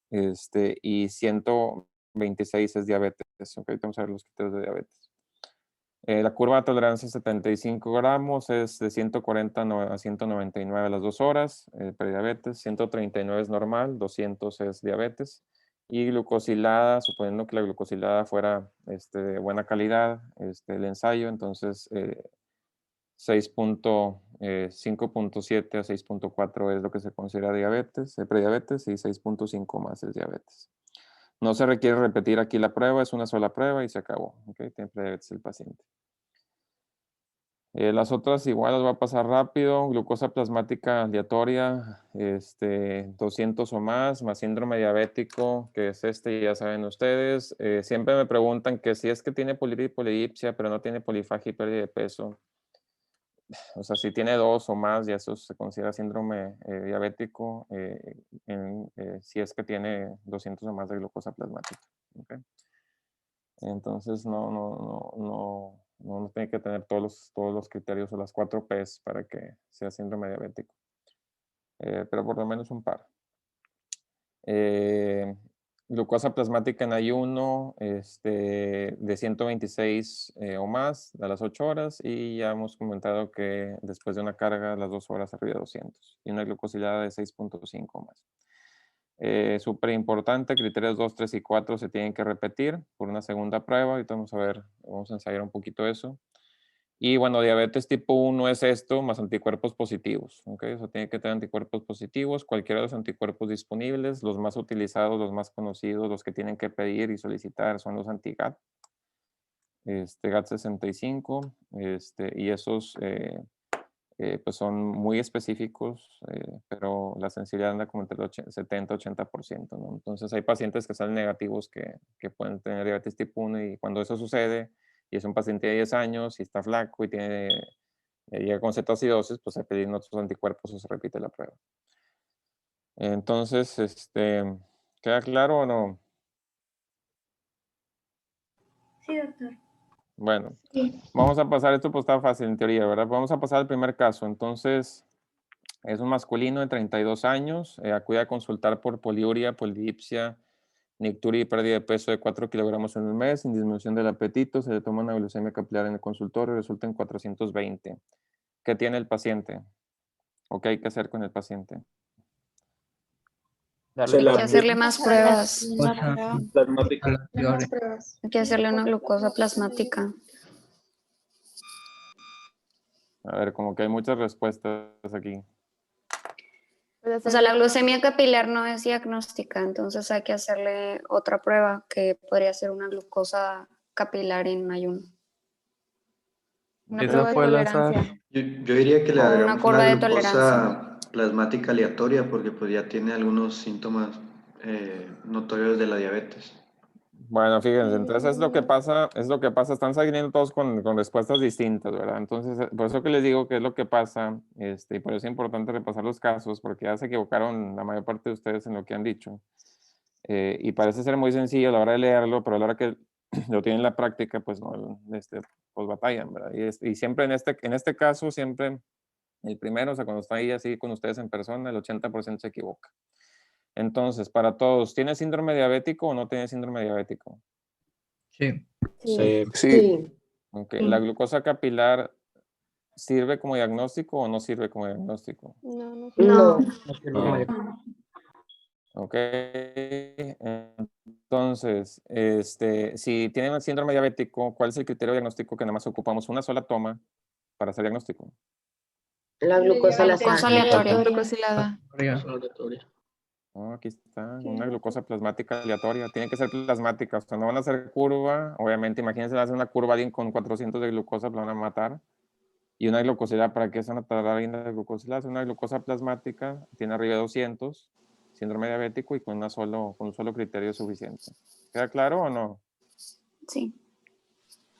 y 126 es diabetes. Ok, vamos a ver los criterios de diabetes. La curva de tolerancia 75 gramos es de 140 a 199 a las 2 horas, prediabetes, 139 es normal, 200 es diabetes, y glucosilada, suponiendo que la glucosilada fuera de buena calidad, el ensayo, entonces 5.7 a 6.4 es lo que se considera diabetes, prediabetes, y 6.5 más es diabetes. No se requiere repetir aquí la prueba, es una sola prueba y se acabó. ¿Okay? Tiene prediabetes el paciente. Las otras igual las va a pasar rápido. Glucosa plasmática aleatoria, 200 o más síndrome diabético, que es ya saben ustedes. Siempre me preguntan que si es que tiene polidipsia, pero no tiene polifagia y pérdida de peso. O sea, si tiene 2 o más, ya eso se considera síndrome diabético, si es que tiene 200 o más de glucosa plasmática. ¿Okay? Entonces no tiene que tener todos los criterios o las 4 P's para que sea síndrome diabético. Pero por lo menos un par. Glucosa plasmática en ayuno de 126 o más a las 8 horas, y ya hemos comentado que después de una carga a las 2 horas arriba de 200, y una glucosilada de 6.5 o más. Súper importante, criterios 2, 3 y 4 se tienen que repetir por una segunda prueba. Ahorita vamos a ensayar un poquito eso. Y bueno, diabetes tipo 1 es esto, más anticuerpos positivos, ¿ok? O sea, tiene que tener anticuerpos positivos, cualquiera de los anticuerpos disponibles, los más utilizados, los más conocidos, los que tienen que pedir y solicitar son los anti-GAT, GAT65, y esos pues son muy específicos, pero la sensibilidad anda como entre el 70-80%, ¿no? Entonces hay pacientes que salen negativos que pueden tener diabetes tipo 1, y cuando eso sucede, y es un paciente de 10 años y está flaco y llega con cetoacidosis, pues se piden otros anticuerpos o se repite la prueba. Entonces, ¿queda claro o no? Sí, doctor. Bueno, vamos a pasar, esto pues está fácil en teoría, ¿verdad? Vamos a pasar al primer caso. Entonces, es un masculino de 32 años, acude a consultar por poliuria, polidipsia, nicturia y pérdida de peso de 4 kilogramos en un mes, sin disminución del apetito, se le toma una glucemia capilar en el consultorio y resulta en 420. ¿Qué tiene el paciente? ¿O qué hay que hacer con el paciente? Hay que hacerle más pruebas. Plasmática. Hay que hacerle una glucosa plasmática. A ver, como que hay muchas respuestas aquí. O sea, la glucemia capilar no es diagnóstica, entonces hay que hacerle otra prueba que podría ser una glucosa capilar en ayuno. Una prueba de tolerancia. Yo diría que le O una agregamos curva una de glucosa plasmática aleatoria porque pues ya tiene algunos síntomas notorios de la diabetes. Bueno, fíjense, entonces es lo que pasa, están saliendo todos con respuestas distintas, ¿verdad? Entonces, por eso que les digo que es lo que pasa, y por eso es importante repasar los casos, porque ya se equivocaron la mayor parte de ustedes en lo que han dicho. Y parece ser muy sencillo a la hora de leerlo, pero a la hora que lo tienen en la práctica, pues no, pues batallan, ¿verdad? Y siempre en este caso, siempre el primero, o sea, cuando está ahí así con ustedes en persona, el 80% se equivoca. Entonces, para todos, ¿tiene síndrome diabético o no tiene síndrome diabético? Sí. Sí. Okay. ¿La glucosa capilar sirve como diagnóstico o no sirve como diagnóstico? No. Ok. Entonces, si tienen el síndrome diabético, ¿cuál es el criterio diagnóstico que nada más ocupamos una sola toma para hacer diagnóstico? La glucosa aleatoria. glucosilada. Oh, aquí está, una glucosa plasmática aleatoria. Tiene que ser plasmática, o sea, no van a hacer curva. Obviamente, imagínense, hacen una curva a alguien con 400 de glucosa, lo van a matar. Y una glucosilada, ¿para qué se van a tardar en la glucosilada? Es una glucosa plasmática, tiene arriba de 200, síndrome diabético, y con un solo criterio es suficiente. ¿Queda claro o no? Sí.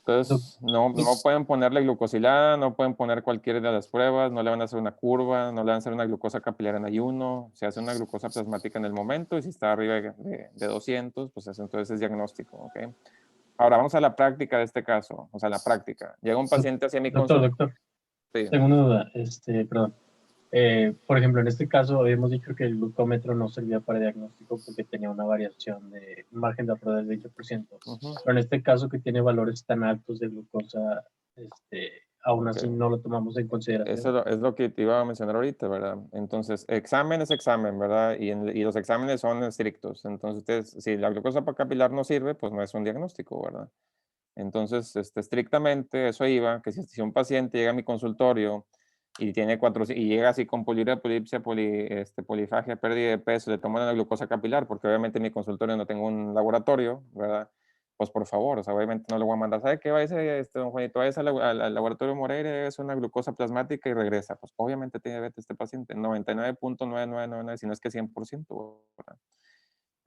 Entonces, no pueden ponerle glucosilada, no pueden poner cualquiera de las pruebas, no le van a hacer una curva, no le van a hacer una glucosa capilar en ayuno, se hace una glucosa plasmática en el momento, y si está arriba de 200, pues eso entonces es diagnóstico, ¿ok? Ahora vamos a la práctica de este caso, o sea, la práctica. Llega un paciente hacia mi consulta. Doctor, Sí. tengo una duda, perdón. Por ejemplo, en este caso habíamos dicho que el glucómetro no servía para diagnóstico porque tenía una variación de margen de error del 20%. Pero en este caso, que tiene valores tan altos de glucosa, aún así no lo tomamos en consideración. Eso es lo que te iba a mencionar ahorita, ¿verdad? Entonces, examen es examen, ¿verdad? Y los exámenes son estrictos. Entonces, si la glucosa capilar no sirve, pues no es un diagnóstico, ¿verdad? Entonces, estrictamente eso iba, que si un paciente llega a mi consultorio y tiene y llega así con poliuria, polidipsia, polifagia, pérdida de peso, le toman la glucosa capilar, porque obviamente en mi consultorio no tengo un laboratorio, ¿verdad? Pues por favor, o sea, obviamente no le voy a mandar, ¿sabe qué? Vaya, don Juanito, vaya al laboratorio Moreira, es una glucosa plasmática y regresa. Pues obviamente tiene diabetes este paciente, 99.9999, si no es que 100%, ¿verdad?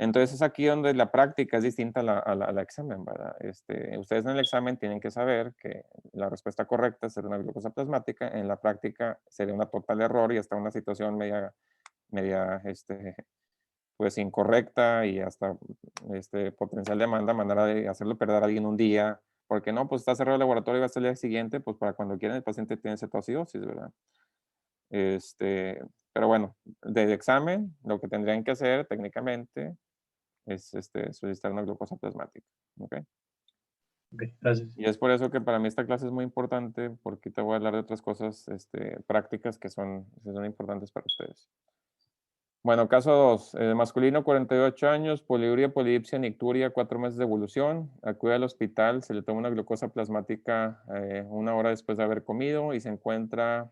Entonces es aquí donde la práctica es distinta a la examen, ¿verdad? Ustedes en el examen tienen que saber que la respuesta correcta será una glucosa plasmática, en la práctica sería una total error y hasta una situación media pues incorrecta y hasta potencial demanda, manera de hacerlo perder a alguien un día, porque no, pues está cerrado el laboratorio y va a ser el día siguiente, pues para cuando quieran el paciente tiene cetoacidosis, ¿verdad? Pero bueno, del examen, lo que tendrían que hacer técnicamente es solicitar una glucosa plasmática, ¿ok? Ok, gracias. Y es por eso que para mí esta clase es muy importante, porque te voy a hablar de otras cosas prácticas que son importantes para ustedes. Bueno, caso 2. Masculino, 48 años, poliuria, polidipsia, nicturia, 4 meses de evolución. Acude al hospital, se le toma una glucosa plasmática 1 hora después de haber comido y se encuentra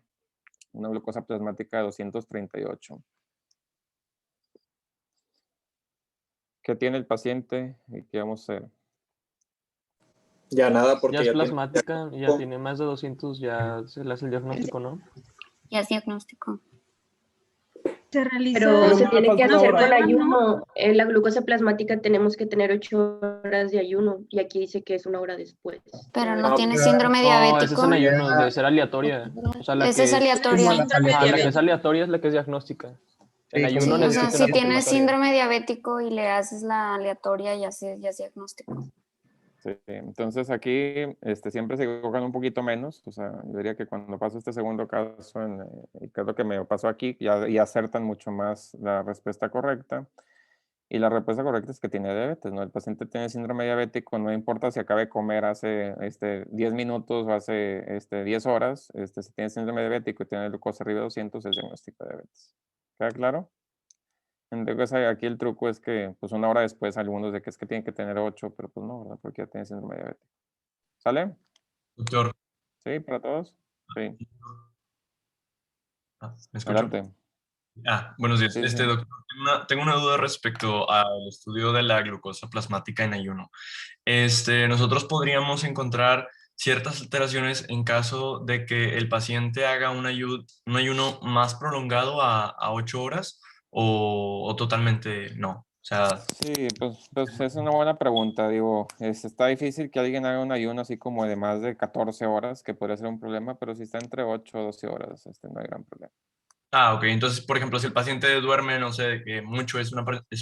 una glucosa plasmática de 238. ¿Qué tiene el paciente y qué vamos a hacer? Ya nada, porque Ya es ya tiene... plasmática, ya tiene más de 200, ya se le hace el diagnóstico, ¿no? Ya es diagnóstico. Se realiza. Pero se tiene que hacer con prueba, ¿no? ayuno. En la glucosa plasmática tenemos que tener 8 horas de ayuno y aquí dice que es 1 hora después. Pero no tiene síndrome diabético. No, esa es en ayuno, debe ser aleatoria. O sea, la Esa es aleatoria. La que es aleatoria es la que es diagnóstica. En ayuno Sí, o sea, necesitas si la tienes confirmatoria. síndrome diabético y le haces la aleatoria, ya es diagnóstico. Sí, entonces aquí siempre se equivocan un poquito menos, o sea, yo diría que cuando paso este segundo caso, que es lo que me pasó aquí, ya acertan mucho más la respuesta correcta. Y la respuesta correcta es que tiene diabetes, ¿no? El paciente tiene síndrome diabético, no importa si acabe de comer hace 10 minutos o hace 10 horas, si tiene síndrome diabético y tiene glucosa arriba de 200, es diagnóstico de diabetes. ¿Queda claro? Entonces aquí el truco es que pues 1 hora después algunos de que es que tienen que tener 8, pero pues no, ¿verdad? Porque ya tienen síndrome diabético. ¿Sale? Doctor. ¿Sí? ¿Para todos? Sí. ¿Me escucho? Adelante. Buenos días. Sí, sí. Doctor, tengo una duda respecto al estudio de la glucosa plasmática en ayuno. Nosotros podríamos encontrar ciertas alteraciones en caso de que el paciente haga un ayuno más prolongado a 8 horas o totalmente no. O sea, Sí, pues es una buena pregunta. Digo, está difícil que alguien haga un ayuno así como de más de 14 horas, que podría ser un problema, pero si está entre 8 o 12 horas, no hay gran problema. ok. Entonces, por ejemplo, si el paciente duerme, no sé, que mucho, es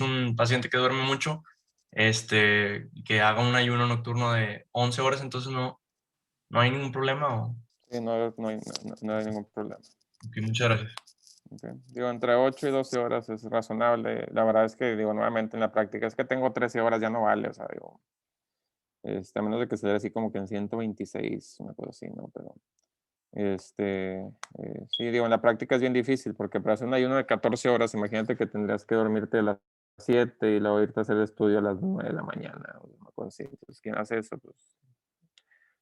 un paciente que duerme mucho, que haga un ayuno nocturno de 11 horas, entonces no hay ningún problema. ¿O? Sí, no hay ningún problema. Ok, muchas gracias. Okay. Digo, entre 8 y 12 horas es razonable. La verdad es que, digo, nuevamente en la práctica, es que tengo 13 horas, ya no vale, o sea, digo, a menos de que se dé así como que en 126, una cosa así, ¿no? Pero, sí, digo, en la práctica es bien difícil, porque para hacer un ayuno de 14 horas, imagínate que tendrías que dormirte a las 7 y luego irte a hacer el estudio a las 9 de la mañana, o una cosa así. Entonces, ¿quién hace eso? Pues,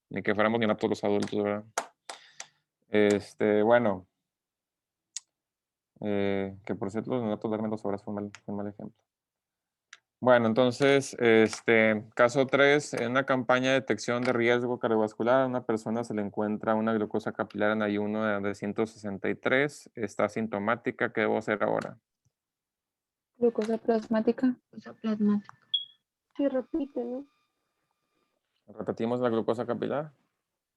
ni que fuéramos ni todos los adultos, ¿verdad? Bueno, que por cierto, los neonatos duermen 2 horas, fue un mal ejemplo. Bueno, entonces, caso 3, en una campaña de detección de riesgo cardiovascular, a una persona se le encuentra una glucosa capilar en ayuno de 163, está asintomática, ¿qué debo hacer ahora? Glucosa plasmática. Glucosa plasmática. Sí, repite, ¿no? Repetimos la glucosa capilar.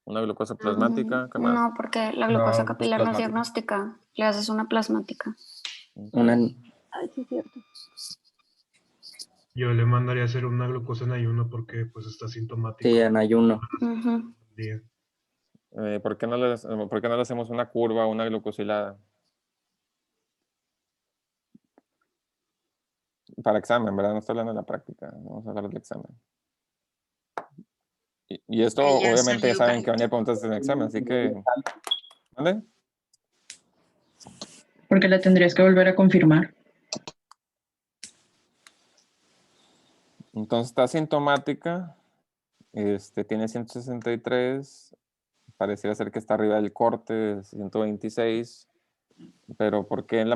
Una glucosa plasmática, ¿qué más? No, porque la glucosa No, capilar no es plasmática. diagnóstica. Le haces una plasmática. Ay, sí, cierto. Yo le mandaría a hacer una glucosa en ayuno porque pues está sintomático. Sí, en ayuno. Bien. ¿Por qué no le hacemos una curva o una glucosilada? Para examen, ¿verdad? No estoy hablando de la práctica. Vamos a hablar del examen. Y esto Ahí ya obviamente ya salió saben que van a ir preguntas en el examen, así que... ¿Dónde? Porque la tendrías que volver a confirmar. Entonces está asintomática, tiene 163, pareciera ser que está arriba del corte de 126, pero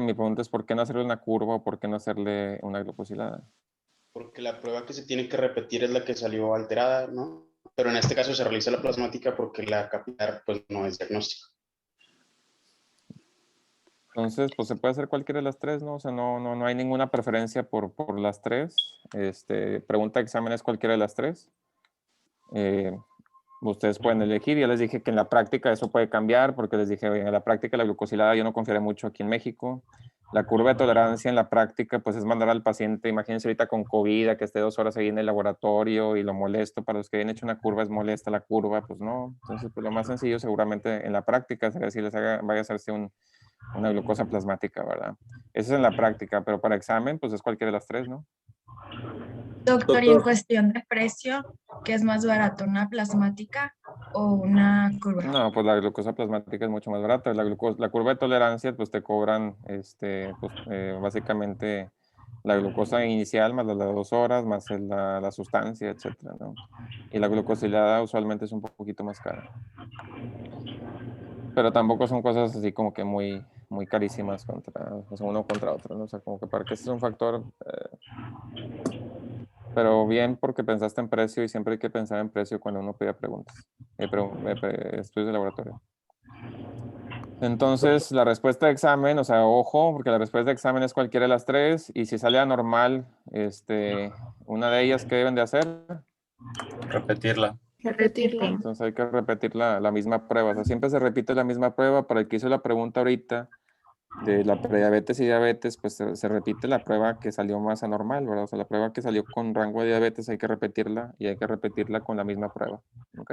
mi pregunta es ¿por qué no hacerle una curva o por qué no hacerle una glucosilada? Porque la prueba que se tiene que repetir es la que salió alterada, ¿no? Pero en este caso se realiza la plasmática porque la capilar pues no es diagnóstica. Entonces, pues se puede hacer cualquiera de las tres, ¿no? O sea, no hay ninguna preferencia por las tres. Pregunta de examen es cualquiera de las tres. Ustedes pueden elegir. Ya les dije que en la práctica eso puede cambiar, porque les dije, en la práctica la glucosilada yo no confiaré mucho aquí en México. La curva de tolerancia en la práctica, pues es mandar al paciente, imagínense ahorita con COVID, a que esté 2 horas ahí en el laboratorio y lo molesto. Para los que hayan hecho una curva, es molesta la curva, pues no. Entonces, pues lo más sencillo seguramente en la práctica sería si les vaya a hacerse una glucosa plasmática, ¿verdad? Eso es en la práctica, pero para examen, pues es cualquiera de las 3, ¿no? Doctor, y en cuestión de precio, ¿qué es más barato, una plasmática o una curva? No, pues la glucosa plasmática es mucho más barata. La curva de tolerancia, pues te cobran, básicamente la glucosa inicial más las 2 horas, más la sustancia, etcétera, ¿no? Y la glucosilada usualmente es un poquito más cara. Pero tampoco son cosas así como que muy, muy carísimas uno contra otro, ¿no? O sea, como que para que este es un factor, pero bien porque pensaste en precio y siempre hay que pensar en precio cuando uno pide preguntas, estudios de laboratorio. Entonces, la respuesta de examen, o sea, ojo, porque la respuesta de examen es cualquiera de las 3, y si sale anormal, una de ellas, ¿qué deben de hacer? Repetirla. Entonces hay que repetir la misma prueba. O sea, siempre se repite la misma prueba. Para el que hizo la pregunta ahorita de la prediabetes y diabetes, pues se repite la prueba que salió más anormal, ¿verdad? O sea, la prueba que salió con rango de diabetes hay que repetirla y hay que repetirla con la misma prueba. ¿Ok?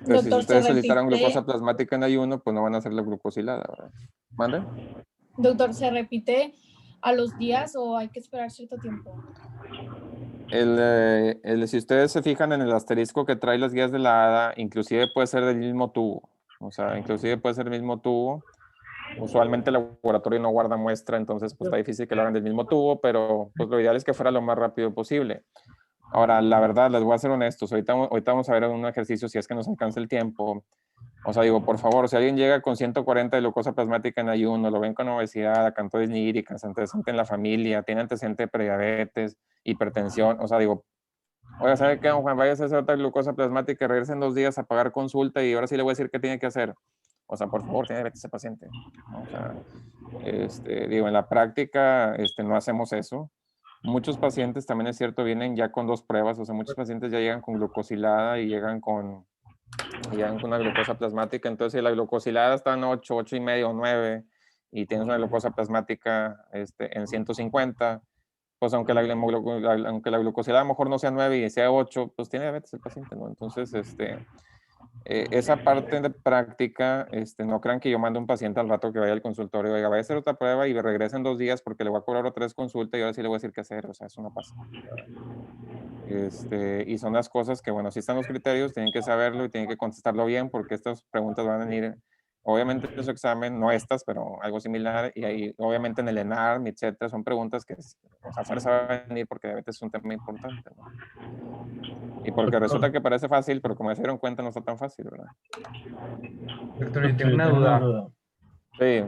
Entonces, si ustedes solicitaran glucosa plasmática en ayuno, pues no van a hacer la glucosilada, ¿verdad? ¿Mande? Doctor, ¿se repite a los días o hay que esperar cierto tiempo? Si ustedes se fijan en el asterisco que trae las guías de la ADA, inclusive puede ser del mismo tubo. O sea, inclusive puede ser el mismo tubo. Usualmente el laboratorio no guarda muestra, entonces pues está difícil que lo hagan del mismo tubo, pero pues lo ideal es que fuera lo más rápido posible. Ahora, la verdad, les voy a ser honestos. Ahorita vamos a ver un ejercicio si es que nos alcanza el tiempo. O sea, digo, por favor, si alguien llega con 140 de glucosa plasmática en ayuno, lo ven con obesidad, acantosis nírica, antecedente en la familia, tiene antecedente de prediabetes, hipertensión, o sea, digo, oiga, ¿sabe qué, don Juan? Vaya a hacer otra glucosa plasmática, regrese en 2 días a pagar consulta y ahora sí le voy a decir qué tiene que hacer. O sea, por favor, tiene diabetes ese paciente. O sea, digo, en la práctica no hacemos eso. Muchos pacientes, también es cierto, vienen ya con 2 pruebas, o sea, muchos pacientes ya llegan con glucosilada y llegan con una glucosa plasmática. Entonces, si la glucosilada está en 8, 8,5, 9 y tienes una glucosa plasmática en 150, pues aunque la glucosilada a lo mejor no sea 9 y sea 8, pues tiene diabetes el paciente, ¿no? Entonces, esa parte de práctica, no crean que yo mando a un paciente al rato que vaya al consultorio, oiga, vaya a hacer otra prueba y regrese en 2 días porque le voy a cobrar otra vez consulta y ahora sí le voy a decir qué hacer. O sea, eso no pasa. Y son las cosas que, bueno, si están los criterios, tienen que saberlo y tienen que contestarlo bien porque estas preguntas van a venir, obviamente en su examen, no estas, pero algo similar, y ahí, obviamente en el ENARM, etcétera, son preguntas que, o sea, a fuerza va a venir porque diabetes es un tema importante, ¿no? Y porque resulta que parece fácil, pero como ya se dieron cuenta, no está tan fácil, ¿verdad? Doctor, yo tengo una duda. Sí.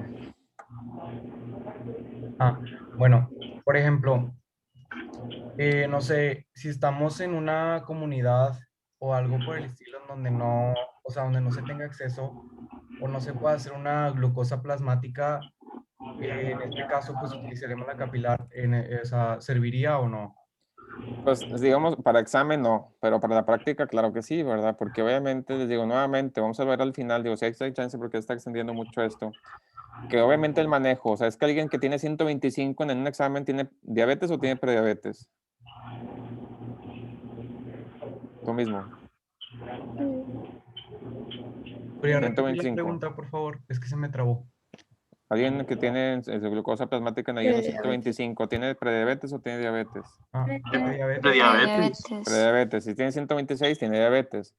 Bueno, por ejemplo, no sé, si estamos en una comunidad o algo por el estilo en donde no, o sea, donde no se tenga acceso o no se pueda hacer una glucosa plasmática, en este caso, pues utilizaremos la capilar, ¿serviría o no? Pues digamos, para examen no, pero para la práctica claro que sí, ¿verdad? Porque obviamente, les digo nuevamente, vamos a ver al final, digo, si hay chance porque está extendiendo mucho esto, que obviamente el manejo, o sea, es que alguien que tiene 125 en un examen tiene diabetes o tiene prediabetes. Tú mismo. ¿Podría repetir la pregunta, por favor? Es que se me trabó. Alguien que tiene glucosa plasmática en ayuno 125, ¿tiene prediabetes o tiene diabetes? Prediabetes. Si tiene 126, tiene diabetes.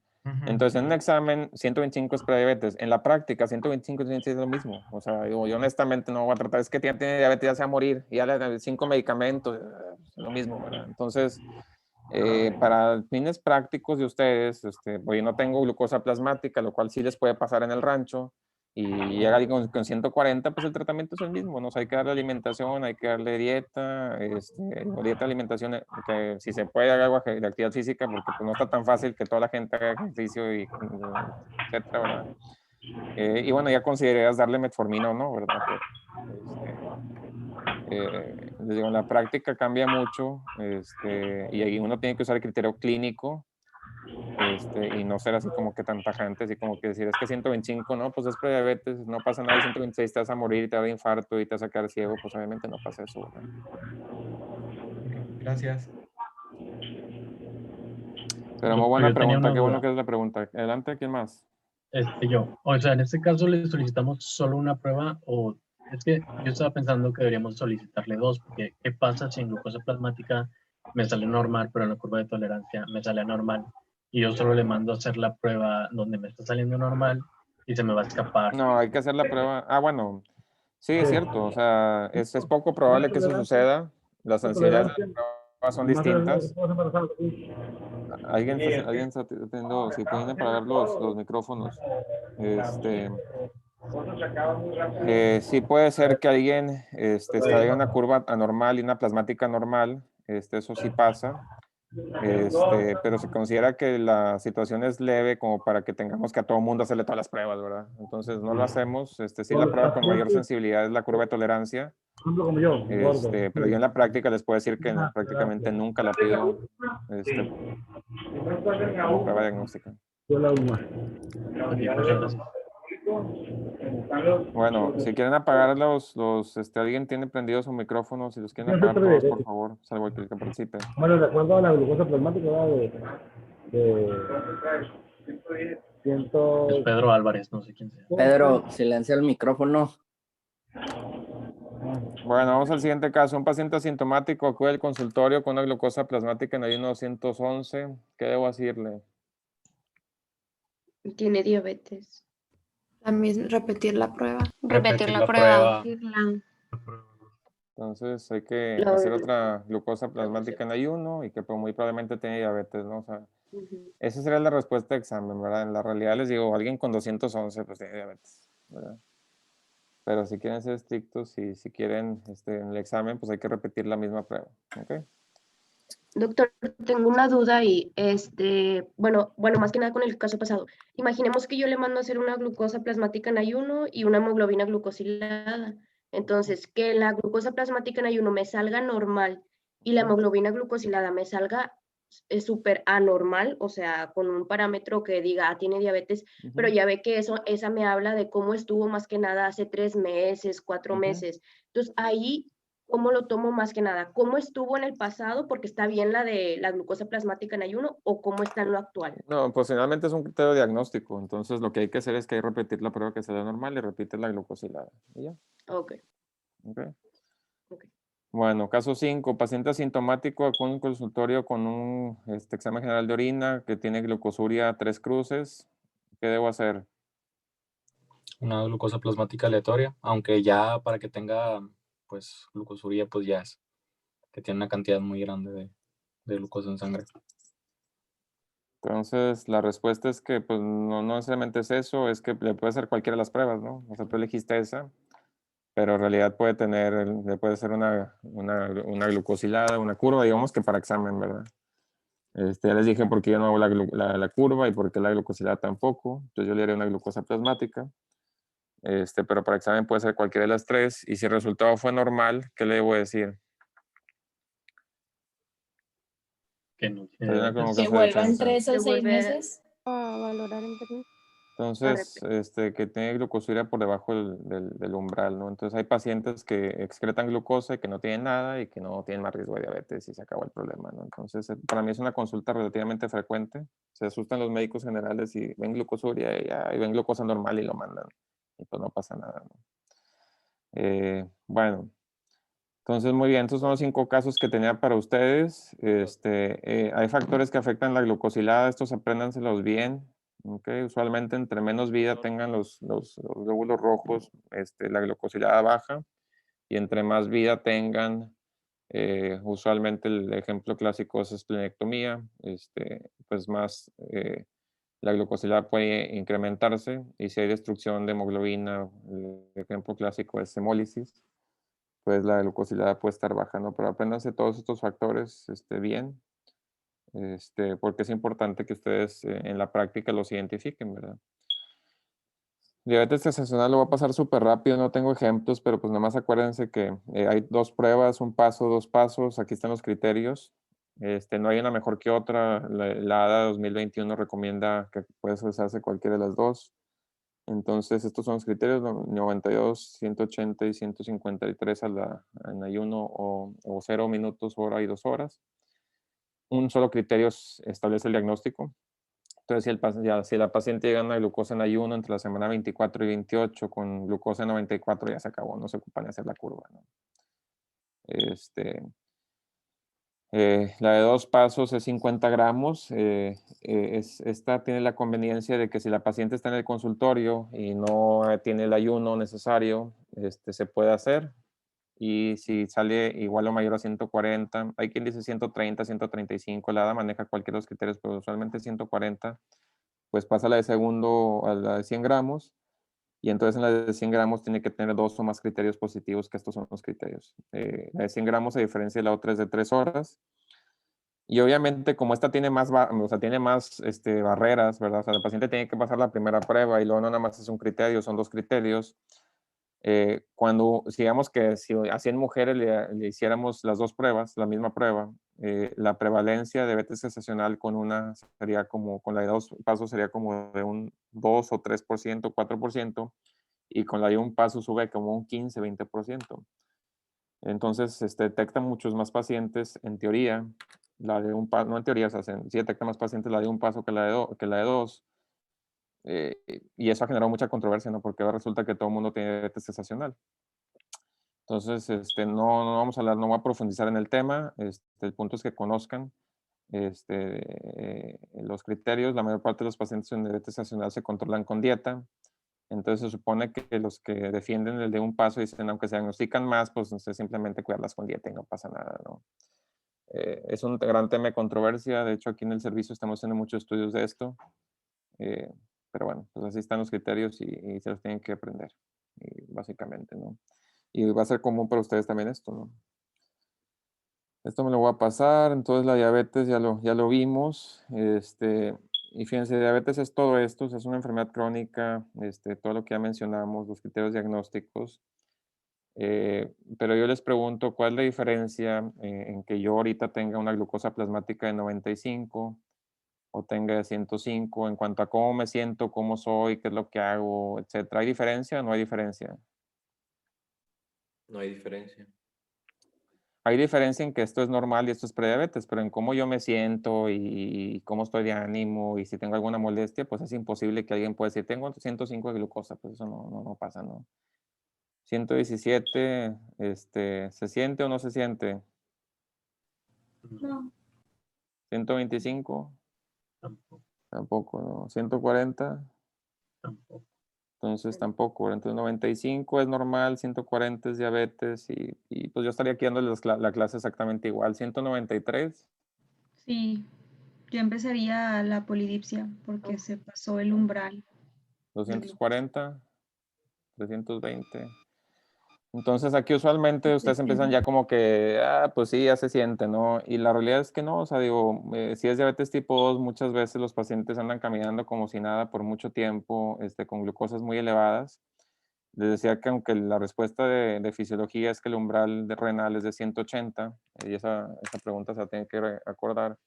Entonces, en un examen, 125 es prediabetes. En la práctica, 125 y 126 es lo mismo. O sea, yo honestamente no voy a tratar, es que tiene diabetes, ya se va a morir, y ya le dan 5 medicamentos, es lo mismo, ¿verdad? Entonces, para fines prácticos de ustedes, yo no tengo glucosa plasmática, lo cual sí les puede pasar en el rancho, y llega alguien con 140, pues el tratamiento es el mismo, ¿no? O sea, hay que darle alimentación, hay que darle dieta, dieta, alimentación, que si se puede haga algo de actividad física, porque pues, no está tan fácil que toda la gente haga ejercicio, y etcétera, ¿verdad? Y bueno, ya consideras darle metformina o no, ¿verdad? Les digo, la práctica cambia mucho, y ahí uno tiene que usar el criterio clínico, y no ser así como que tan tajante, así como que decir, es que 125, no, pues es prediabetes, no pasa nada, y 126 te vas a morir, te va a dar infarto y te vas a quedar ciego, pues obviamente no pasa eso, ¿verdad? Gracias. Pero muy Doctor, buena yo tenía pregunta, una qué bueno duda. que es la pregunta. Adelante, ¿quién más? Yo. O sea, en este caso le solicitamos solo una prueba o es que yo estaba pensando que deberíamos solicitarle dos, porque ¿qué pasa si en glucosa plasmática me sale normal, pero en la curva de tolerancia me sale anormal? Y yo solo le mando a hacer la prueba donde me está saliendo normal y se me va a escapar. No, hay que hacer la prueba. Ah, bueno, sí, es cierto. O sea, es poco probable que eso suceda. Las sensibilidades de la prueba son distintas. Alguien está teniendo, si pueden apagar los micrófonos. Sí puede ser que alguien está en una curva anormal y una plasmática normal. Eso sí pasa. Pero se considera que la situación es leve como para que tengamos que a todo mundo hacerle todas las pruebas, ¿verdad? Entonces no lo hacemos. Sí, la prueba con mayor sensibilidad es la curva de tolerancia. Pero yo en la práctica les puedo decir que prácticamente nunca la pido como prueba diagnóstica. Bueno, si quieren apagar alguien tiene prendido su micrófono, si los quieren apagar todos, por favor, salvo el que participe. Bueno, de acuerdo a la glucosa plasmática, ¿verdad? de 100... Es Pedro Álvarez, no sé quién sea. Pedro, silencia el micrófono. Bueno, vamos al siguiente caso. Un paciente asintomático acude al consultorio con una glucosa plasmática en ayuno 211. ¿Qué debo decirle? Tiene diabetes. También repetir la prueba. Repetir la prueba. Entonces hay que hacer otra glucosa plasmática en ayuno y que pues, muy probablemente tiene diabetes, ¿no? O sea, esa sería la respuesta de examen, ¿verdad? En la realidad les digo, alguien con 211 pues tiene diabetes, ¿verdad? Pero si quieren ser estrictos y si quieren en el examen, pues hay que repetir la misma prueba, ¿ok? Doctor, tengo una duda y bueno, más que nada con el caso pasado. Imaginemos que yo le mando a hacer una glucosa plasmática en ayuno y una hemoglobina glucosilada. Entonces, que la glucosa plasmática en ayuno me salga normal y la hemoglobina glucosilada me salga súper anormal, o sea, con un parámetro que diga, tiene diabetes, pero ya ve que esa me habla de cómo estuvo más que nada hace 3 meses, 4 meses. Entonces, ahí, ¿cómo lo tomo más que nada? ¿Cómo estuvo en el pasado? Porque está bien la de la glucosa plasmática en ayuno, o cómo está en lo actual. No, pues finalmente es un criterio diagnóstico. Entonces lo que hay que hacer es que hay que repetir la prueba que sea normal y repites la glucosilada. ¿Y ya? Ok. Bueno, caso 5. Paciente asintomático con un consultorio con un examen general de orina que tiene glucosuria 3 cruces. ¿Qué debo hacer? Una glucosa plasmática aleatoria, aunque ya para que tenga pues glucosuria pues ya es que tiene una cantidad muy grande de glucosa en sangre. Entonces la respuesta es que pues no necesariamente es eso, es que le puede hacer cualquiera de las pruebas, ¿no? O sea, tú elegiste esa, pero en realidad le puede ser una glucosilada, una curva, digamos que para examen, ¿verdad? Ya les dije por qué yo no hago la curva y por qué la glucosilada tampoco. Entonces yo le haré una glucosa plasmática. Pero para examen puede ser cualquiera de las tres. Y si el resultado fue normal, ¿qué le debo decir? Que no que vuelva en 3 a 6 meses. A valorar en términos. Entonces, que tiene glucosuria por debajo del umbral, ¿no? Entonces hay pacientes que excretan glucosa y que no tienen nada y que no tienen más riesgo de diabetes y se acabó el problema, ¿no? Entonces, para mí es una consulta relativamente frecuente. Se asustan los médicos generales y ven glucosuria y ven glucosa normal y lo mandan. Y pues no pasa nada, ¿no? Bueno, entonces muy bien, estos son los 5 casos que tenía para ustedes. Hay factores que afectan la glucosilada, estos apréndanselos bien. Okay. Usualmente entre menos vida tengan los glóbulos rojos, la glucosilada baja, y entre más vida tengan, usualmente el ejemplo clásico es esplenectomía, pues más la glucosilada puede incrementarse, y si hay destrucción de hemoglobina, el ejemplo clásico es hemólisis, pues la glucosilada puede estar baja, ¿no? Pero apréndanse todos estos factores bien. Porque es importante que ustedes en la práctica los identifiquen, ¿verdad? Diabetes gestacional lo voy a pasar súper rápido, no tengo ejemplos, pero pues nada más acuérdense que hay 2 pruebas, 1 paso, 2 pasos, aquí están los criterios. No hay una mejor que otra. La ADA 2021 recomienda que puedes usarse cualquiera de las dos. Entonces, estos son los criterios: 92, 180 y 153 en ayuno o 0 minutos, hora y 2 horas. Un solo criterio establece el diagnóstico. Entonces, si la paciente llega a una glucosa en ayuno entre la semana 24 y 28 con glucosa en 94, ya se acabó, no se ocupa ni hacer la curva, ¿no? La de 2 pasos es 50 gramos. Esta tiene la conveniencia de que si la paciente está en el consultorio y no tiene el ayuno necesario, se puede hacer. Y si sale igual o mayor a 140, hay quien dice 130, 135, la ADA maneja cualquiera de los criterios, pero usualmente 140, pues pasa la de segundo a la de 100 gramos. Y entonces en la de 100 gramos tiene que tener 2 o más criterios positivos, que estos son los criterios. La de 100 gramos, a diferencia de la otra, es de 3 horas. Y obviamente, como esta tiene más, tiene más barreras, ¿verdad? O sea, el paciente tiene que pasar la primera prueba y luego no nada más es un criterio, son 2 criterios. Cuando, digamos que si a 100 mujeres le hiciéramos las 2 pruebas, la misma prueba, la prevalencia de diabetes gestacional con una sería como, con la de 2 pasos sería como de un 2 o 3%, 4%, y con la de 1 paso sube como un 15, 20%. Entonces, detecta muchos más pacientes, en teoría, la de un paso, no en teoría, o sea, sí detecta más pacientes la de 1 paso que la de 2. Y eso ha generado mucha controversia, ¿no? Porque ahora resulta que todo el mundo tiene diabetes gestacional. Entonces, no vamos a hablar, no voy a profundizar en el tema. El punto es que conozcan los criterios. La mayor parte de los pacientes en diabetes gestacional se controlan con dieta. Entonces, se supone que los que defienden el de 1 paso dicen, aunque se diagnostican más, pues simplemente cuidarlas con dieta y no pasa nada, ¿no? Es un gran tema de controversia. De hecho, aquí en el servicio estamos haciendo muchos estudios de esto. Pero bueno, pues así están los criterios y se los tienen que aprender, básicamente, ¿no? Y va a ser común para ustedes también esto, ¿no? Esto me lo voy a pasar. Entonces, la diabetes ya lo vimos. Y fíjense, diabetes es todo esto, o sea, es una enfermedad crónica, todo lo que ya mencionamos, los criterios diagnósticos. Pero yo les pregunto, ¿cuál es la diferencia en que yo ahorita tenga una glucosa plasmática de 95 o tenga de 105 en cuanto a cómo me siento, cómo soy, qué es lo que hago, etcétera? ¿Hay diferencia o no hay diferencia? No hay diferencia. Hay diferencia en que esto es normal y esto es prediabetes, pero en cómo yo me siento y cómo estoy de ánimo y si tengo alguna molestia, pues es imposible que alguien pueda decir, tengo 105 de glucosa, pues eso no pasa, ¿no? 117, ¿se siente o no se siente? No. 125, Tampoco. tampoco, ¿no? 140, Tampoco. entonces tampoco. Entonces 95 es normal, 140 es diabetes y pues yo estaría aquí dándoles la clase exactamente igual. 193. Sí, yo empezaría la polidipsia porque se pasó el umbral. 240, 320. Entonces aquí usualmente ustedes empiezan ya como que, pues sí, ya se siente, ¿no? Y la realidad es que no, o sea, digo, si es diabetes tipo 2, muchas veces los pacientes andan caminando como si nada por mucho tiempo, con glucosas muy elevadas. Les decía que aunque la respuesta de fisiología es que el umbral renal es de 180, y esa pregunta se la tienen que acordar,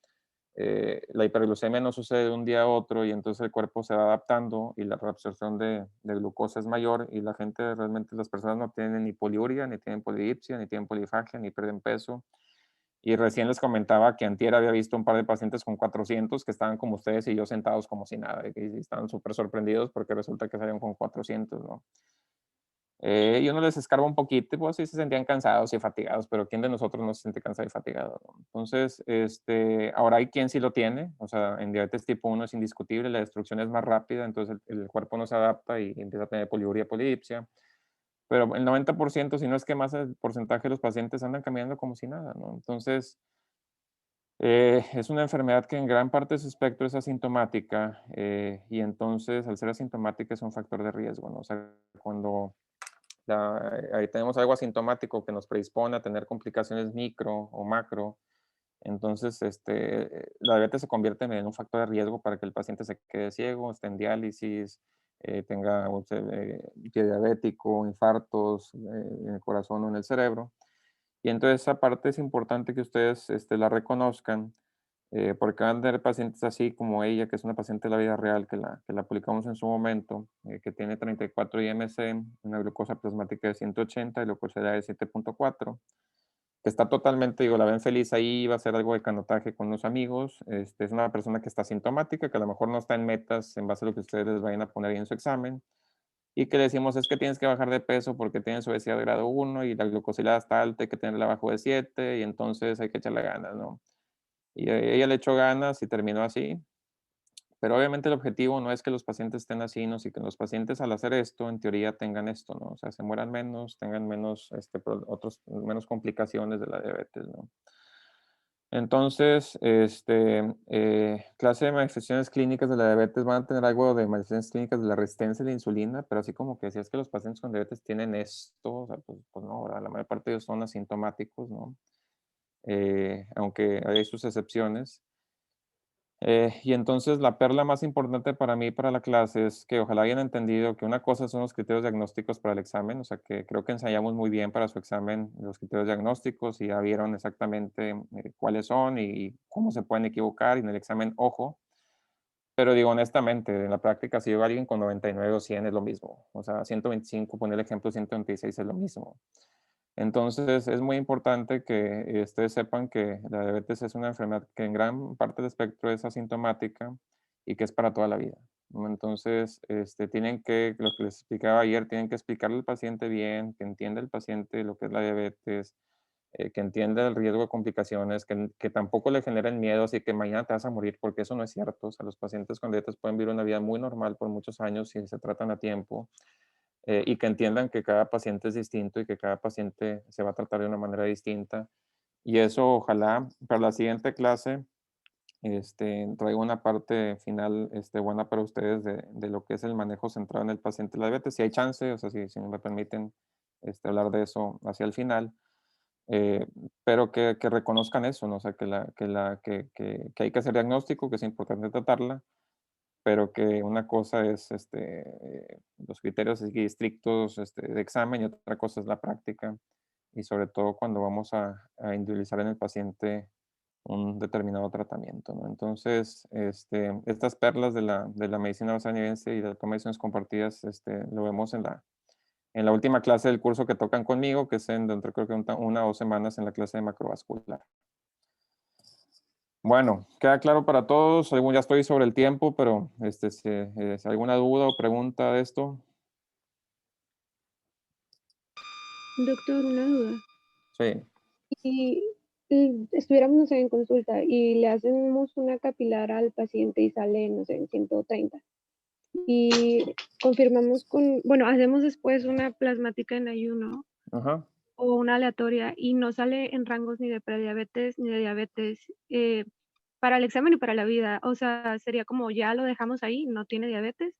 la hiperglucemia no sucede de un día a otro y entonces el cuerpo se va adaptando y la reabsorción de glucosa es mayor y la gente realmente, las personas no tienen ni poliuria, ni tienen polidipsia, ni tienen polifagia, ni pierden peso. Y recién les comentaba que antier había visto un par de pacientes con 400 que estaban como ustedes y yo sentados como si nada, y estaban súper sorprendidos porque resulta que salieron con 400, ¿no? Y uno les escarba un poquito, y pues sí se sentían cansados y fatigados, pero ¿quién de nosotros no se siente cansado y fatigado, no? Entonces, ahora hay quien sí lo tiene, o sea, en diabetes tipo 1 es indiscutible, la destrucción es más rápida, entonces el cuerpo no se adapta y empieza a tener poliuria, polidipsia, pero el 90%, si no es que más el porcentaje de los pacientes andan caminando como si nada, ¿no? Entonces, es una enfermedad que en gran parte de su espectro es asintomática, y entonces al ser asintomática es un factor de riesgo, ¿no? O sea, cuando ahí tenemos algo asintomático que nos predispone a tener complicaciones micro o macro. Entonces, la diabetes se convierte en un factor de riesgo para que el paciente se quede ciego, esté en diálisis, tenga pie diabético, infartos en el corazón o en el cerebro. Y entonces esa parte es importante que ustedes la reconozcan, porque van a tener pacientes así como ella, que es una paciente de la vida real, que la publicamos en su momento, que tiene 34 IMC, una glucosa plasmática de 180 y glucosidad de 7.4, que está totalmente, digo, la ven feliz ahí, va a hacer algo de canotaje con los amigos, es una persona que está sintomática, que a lo mejor no está en metas en base a lo que ustedes les vayan a poner ahí en su examen, y que le decimos es que tienes que bajar de peso porque tienes obesidad de grado 1 y la glucosilada está alta, hay que tenerla abajo de 7 y entonces hay que echarle ganas, ¿no? Y ella le echó ganas y terminó así. Pero obviamente el objetivo no es que los pacientes estén así, no, sino que los pacientes al hacer esto, en teoría tengan esto, ¿no? O sea, se mueran menos, tengan menos, menos complicaciones de la diabetes, ¿no? Entonces, clase de manifestaciones clínicas de la diabetes van a tener algo de manifestaciones clínicas de la resistencia a la insulina, pero así como que decías que los pacientes con diabetes tienen esto, o sea, pues no, ¿verdad? La mayor parte de ellos son asintomáticos, ¿no? Aunque hay sus excepciones. Y entonces la perla más importante para mí, para la clase, es que ojalá hayan entendido que una cosa son los criterios diagnósticos para el examen, o sea que creo que ensayamos muy bien para su examen los criterios diagnósticos y ya vieron exactamente cuáles son y cómo se pueden equivocar y en el examen, ojo, pero digo honestamente, en la práctica si llega alguien con 99 o 100 es lo mismo, o sea 125, poner el ejemplo 126 es lo mismo. Entonces, es muy importante que ustedes sepan que la diabetes es una enfermedad que en gran parte del espectro es asintomática y que es para toda la vida, ¿no? Entonces, tienen que, lo que les explicaba ayer, tienen que explicarle al paciente bien, que entienda el paciente lo que es la diabetes, que entienda el riesgo de complicaciones, que tampoco le generen miedo, así que mañana te vas a morir, porque eso no es cierto. O sea, los pacientes con diabetes pueden vivir una vida muy normal por muchos años si se tratan a tiempo. Y que entiendan que cada paciente es distinto y que cada paciente se va a tratar de una manera distinta. Y eso ojalá para la siguiente clase traiga una parte final buena para ustedes de lo que es el manejo centrado en el paciente de la diabetes. Si hay chance, o sea, si me permiten hablar de eso hacia el final, pero que reconozcan eso, ¿no? O sea, que hay que hacer diagnóstico, que es importante tratarla, pero que una cosa es los criterios así estrictos de examen y otra cosa es la práctica y sobre todo cuando vamos a individualizar en el paciente un determinado tratamiento, ¿no? Entonces, estas perlas de la medicina basada en evidencia y de las mediciones compartidas, lo vemos en la última clase del curso que tocan conmigo, que es dentro creo que una o 2 semanas en la clase de macrovascular. Bueno, queda claro para todos. Ya estoy sobre el tiempo, pero si alguna duda o pregunta de esto. Doctor, una duda. Sí. Si estuviéramos, no sé, en consulta y le hacemos una capilar al paciente y sale, no sé, en 130 y confirmamos hacemos después una plasmática en ayuno o una aleatoria y no sale en rangos ni de prediabetes ni de diabetes para el examen y para la vida, o sea, sería como ya lo dejamos ahí, no tiene diabetes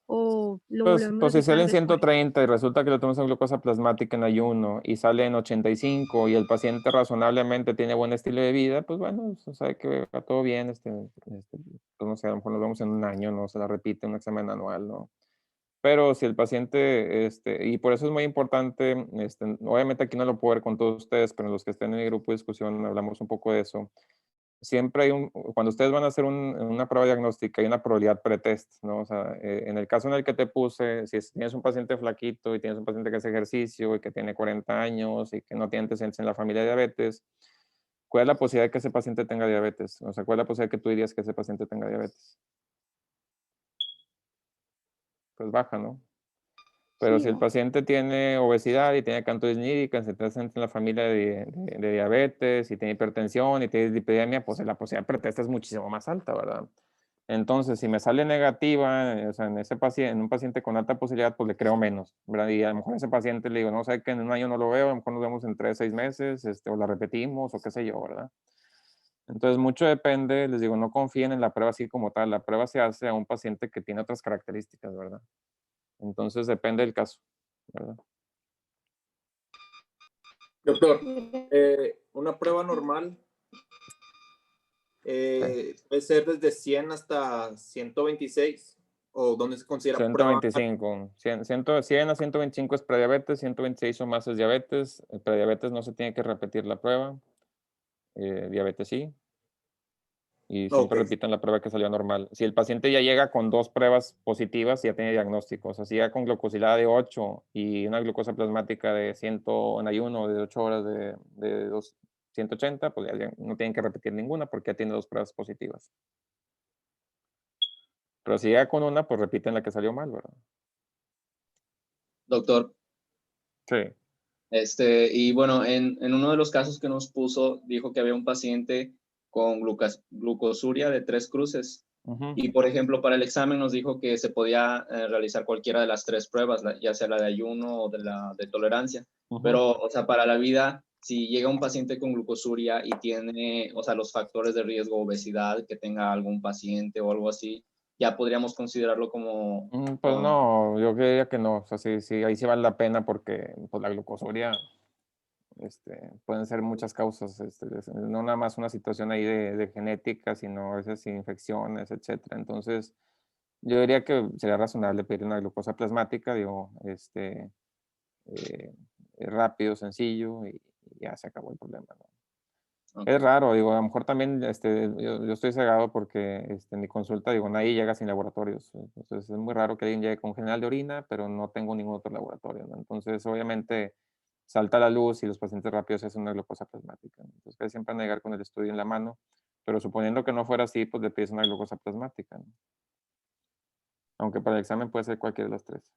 o lo volvemos Pues a si sale checar en después. 130 y resulta que le tomamos glucosa plasmática en ayuno y sale en 85 y el paciente razonablemente tiene buen estilo de vida, pues bueno, o sea, que va todo bien, pues no sé, a lo mejor nos vemos en un año, no se la repite un examen anual, ¿no? Pero si el paciente, y por eso es muy importante, obviamente aquí no lo puedo ver con todos ustedes, pero los que estén en el grupo de discusión hablamos un poco de eso. Siempre hay cuando ustedes van a hacer una prueba diagnóstica, hay una probabilidad pretest, ¿no? O sea, en el caso en el que te puse, si tienes un paciente flaquito y tienes un paciente que hace ejercicio y que tiene 40 años y que no tiene antecedentes en la familia de diabetes, ¿cuál es la posibilidad de que ese paciente tenga diabetes? O sea, ¿cuál es la posibilidad que tú dirías que ese paciente tenga diabetes? Pues baja, ¿no? Pero Sí, si el paciente tiene obesidad y tiene cantosidnírica, se presenta en la familia de diabetes y tiene hipertensión y tiene dislipidemia, pues la posibilidad pretesta es muchísimo más alta, ¿verdad? Entonces, si me sale negativa, o sea, en un paciente con alta posibilidad, pues le creo menos, ¿verdad? Y a lo mejor a ese paciente le digo, no sé, que en un año no lo veo, a lo mejor nos vemos en 3, 6 meses, o la repetimos, o qué sé yo, ¿verdad? Entonces, mucho depende, les digo, no confíen en la prueba así como tal, la prueba se hace a un paciente que tiene otras características, ¿verdad? Entonces depende del caso, ¿verdad? Doctor, una prueba normal puede ser desde 100 hasta 126 ¿O dónde se considera prueba? 125. 100 a 125 es prediabetes, 126 o más es diabetes. El prediabetes no se tiene que repetir la prueba. Diabetes sí. Y siempre repiten la prueba que salió normal. Si el paciente ya llega con 2 pruebas positivas, ya tiene diagnóstico. O sea, si llega con glucosilada de 8 y una glucosa plasmática de 100 en ayuno de 8 horas de 180, pues ya no tienen que repetir ninguna porque ya tiene 2 pruebas positivas. Pero si llega con una, pues repiten la que salió mal, ¿verdad? Doctor. Sí. Y bueno, en uno de los casos que nos puso, dijo que había un paciente con glucosuria de 3 cruces. Y, por ejemplo, para el examen nos dijo que se podía realizar cualquiera de las 3 pruebas, ya sea la de ayuno o de la de tolerancia. Pero, o sea, para la vida, si llega un paciente con glucosuria y tiene, o sea, los factores de riesgo, obesidad, que tenga algún paciente o algo así, ya podríamos considerarlo como... Pues no, yo creía que no. O sea, sí, ahí sí vale la pena porque pues, la glucosuria pueden ser muchas causas. No nada más una situación ahí de genética, sino a veces infecciones, etcétera. Entonces, yo diría que sería razonable pedir una glucosa plasmática, digo, rápido, sencillo y ya se acabó el problema, ¿no? Es raro, digo, a lo mejor también yo estoy cegado porque en mi consulta, digo, nadie llega sin laboratorios. Entonces es muy raro que alguien llegue con general de orina, pero no tengo ningún otro laboratorio, ¿no? Entonces, obviamente, salta a la luz y los pacientes rápidos hacen una glucosa plasmática, ¿no? Entonces, casi siempre van a llegar con el estudio en la mano, pero suponiendo que no fuera así, pues le pides una glucosa plasmática, ¿no? Aunque para el examen puede ser cualquiera de las 3.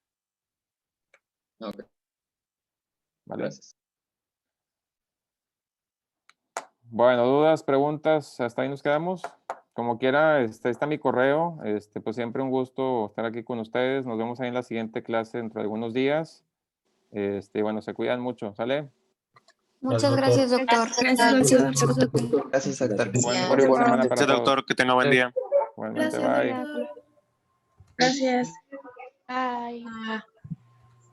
Ok. Vale. Gracias. Bueno, dudas, preguntas, hasta ahí nos quedamos. Como quiera, está mi correo. Pues siempre un gusto estar aquí con ustedes. Nos vemos ahí en la siguiente clase dentro de algunos días. Bueno, se cuidan mucho, ¿sale? Muchas gracias, doctor. Gracias, doctor. Gracias, doctor. Que tenga buen día. Igualmente, bye. Gracias. Bye.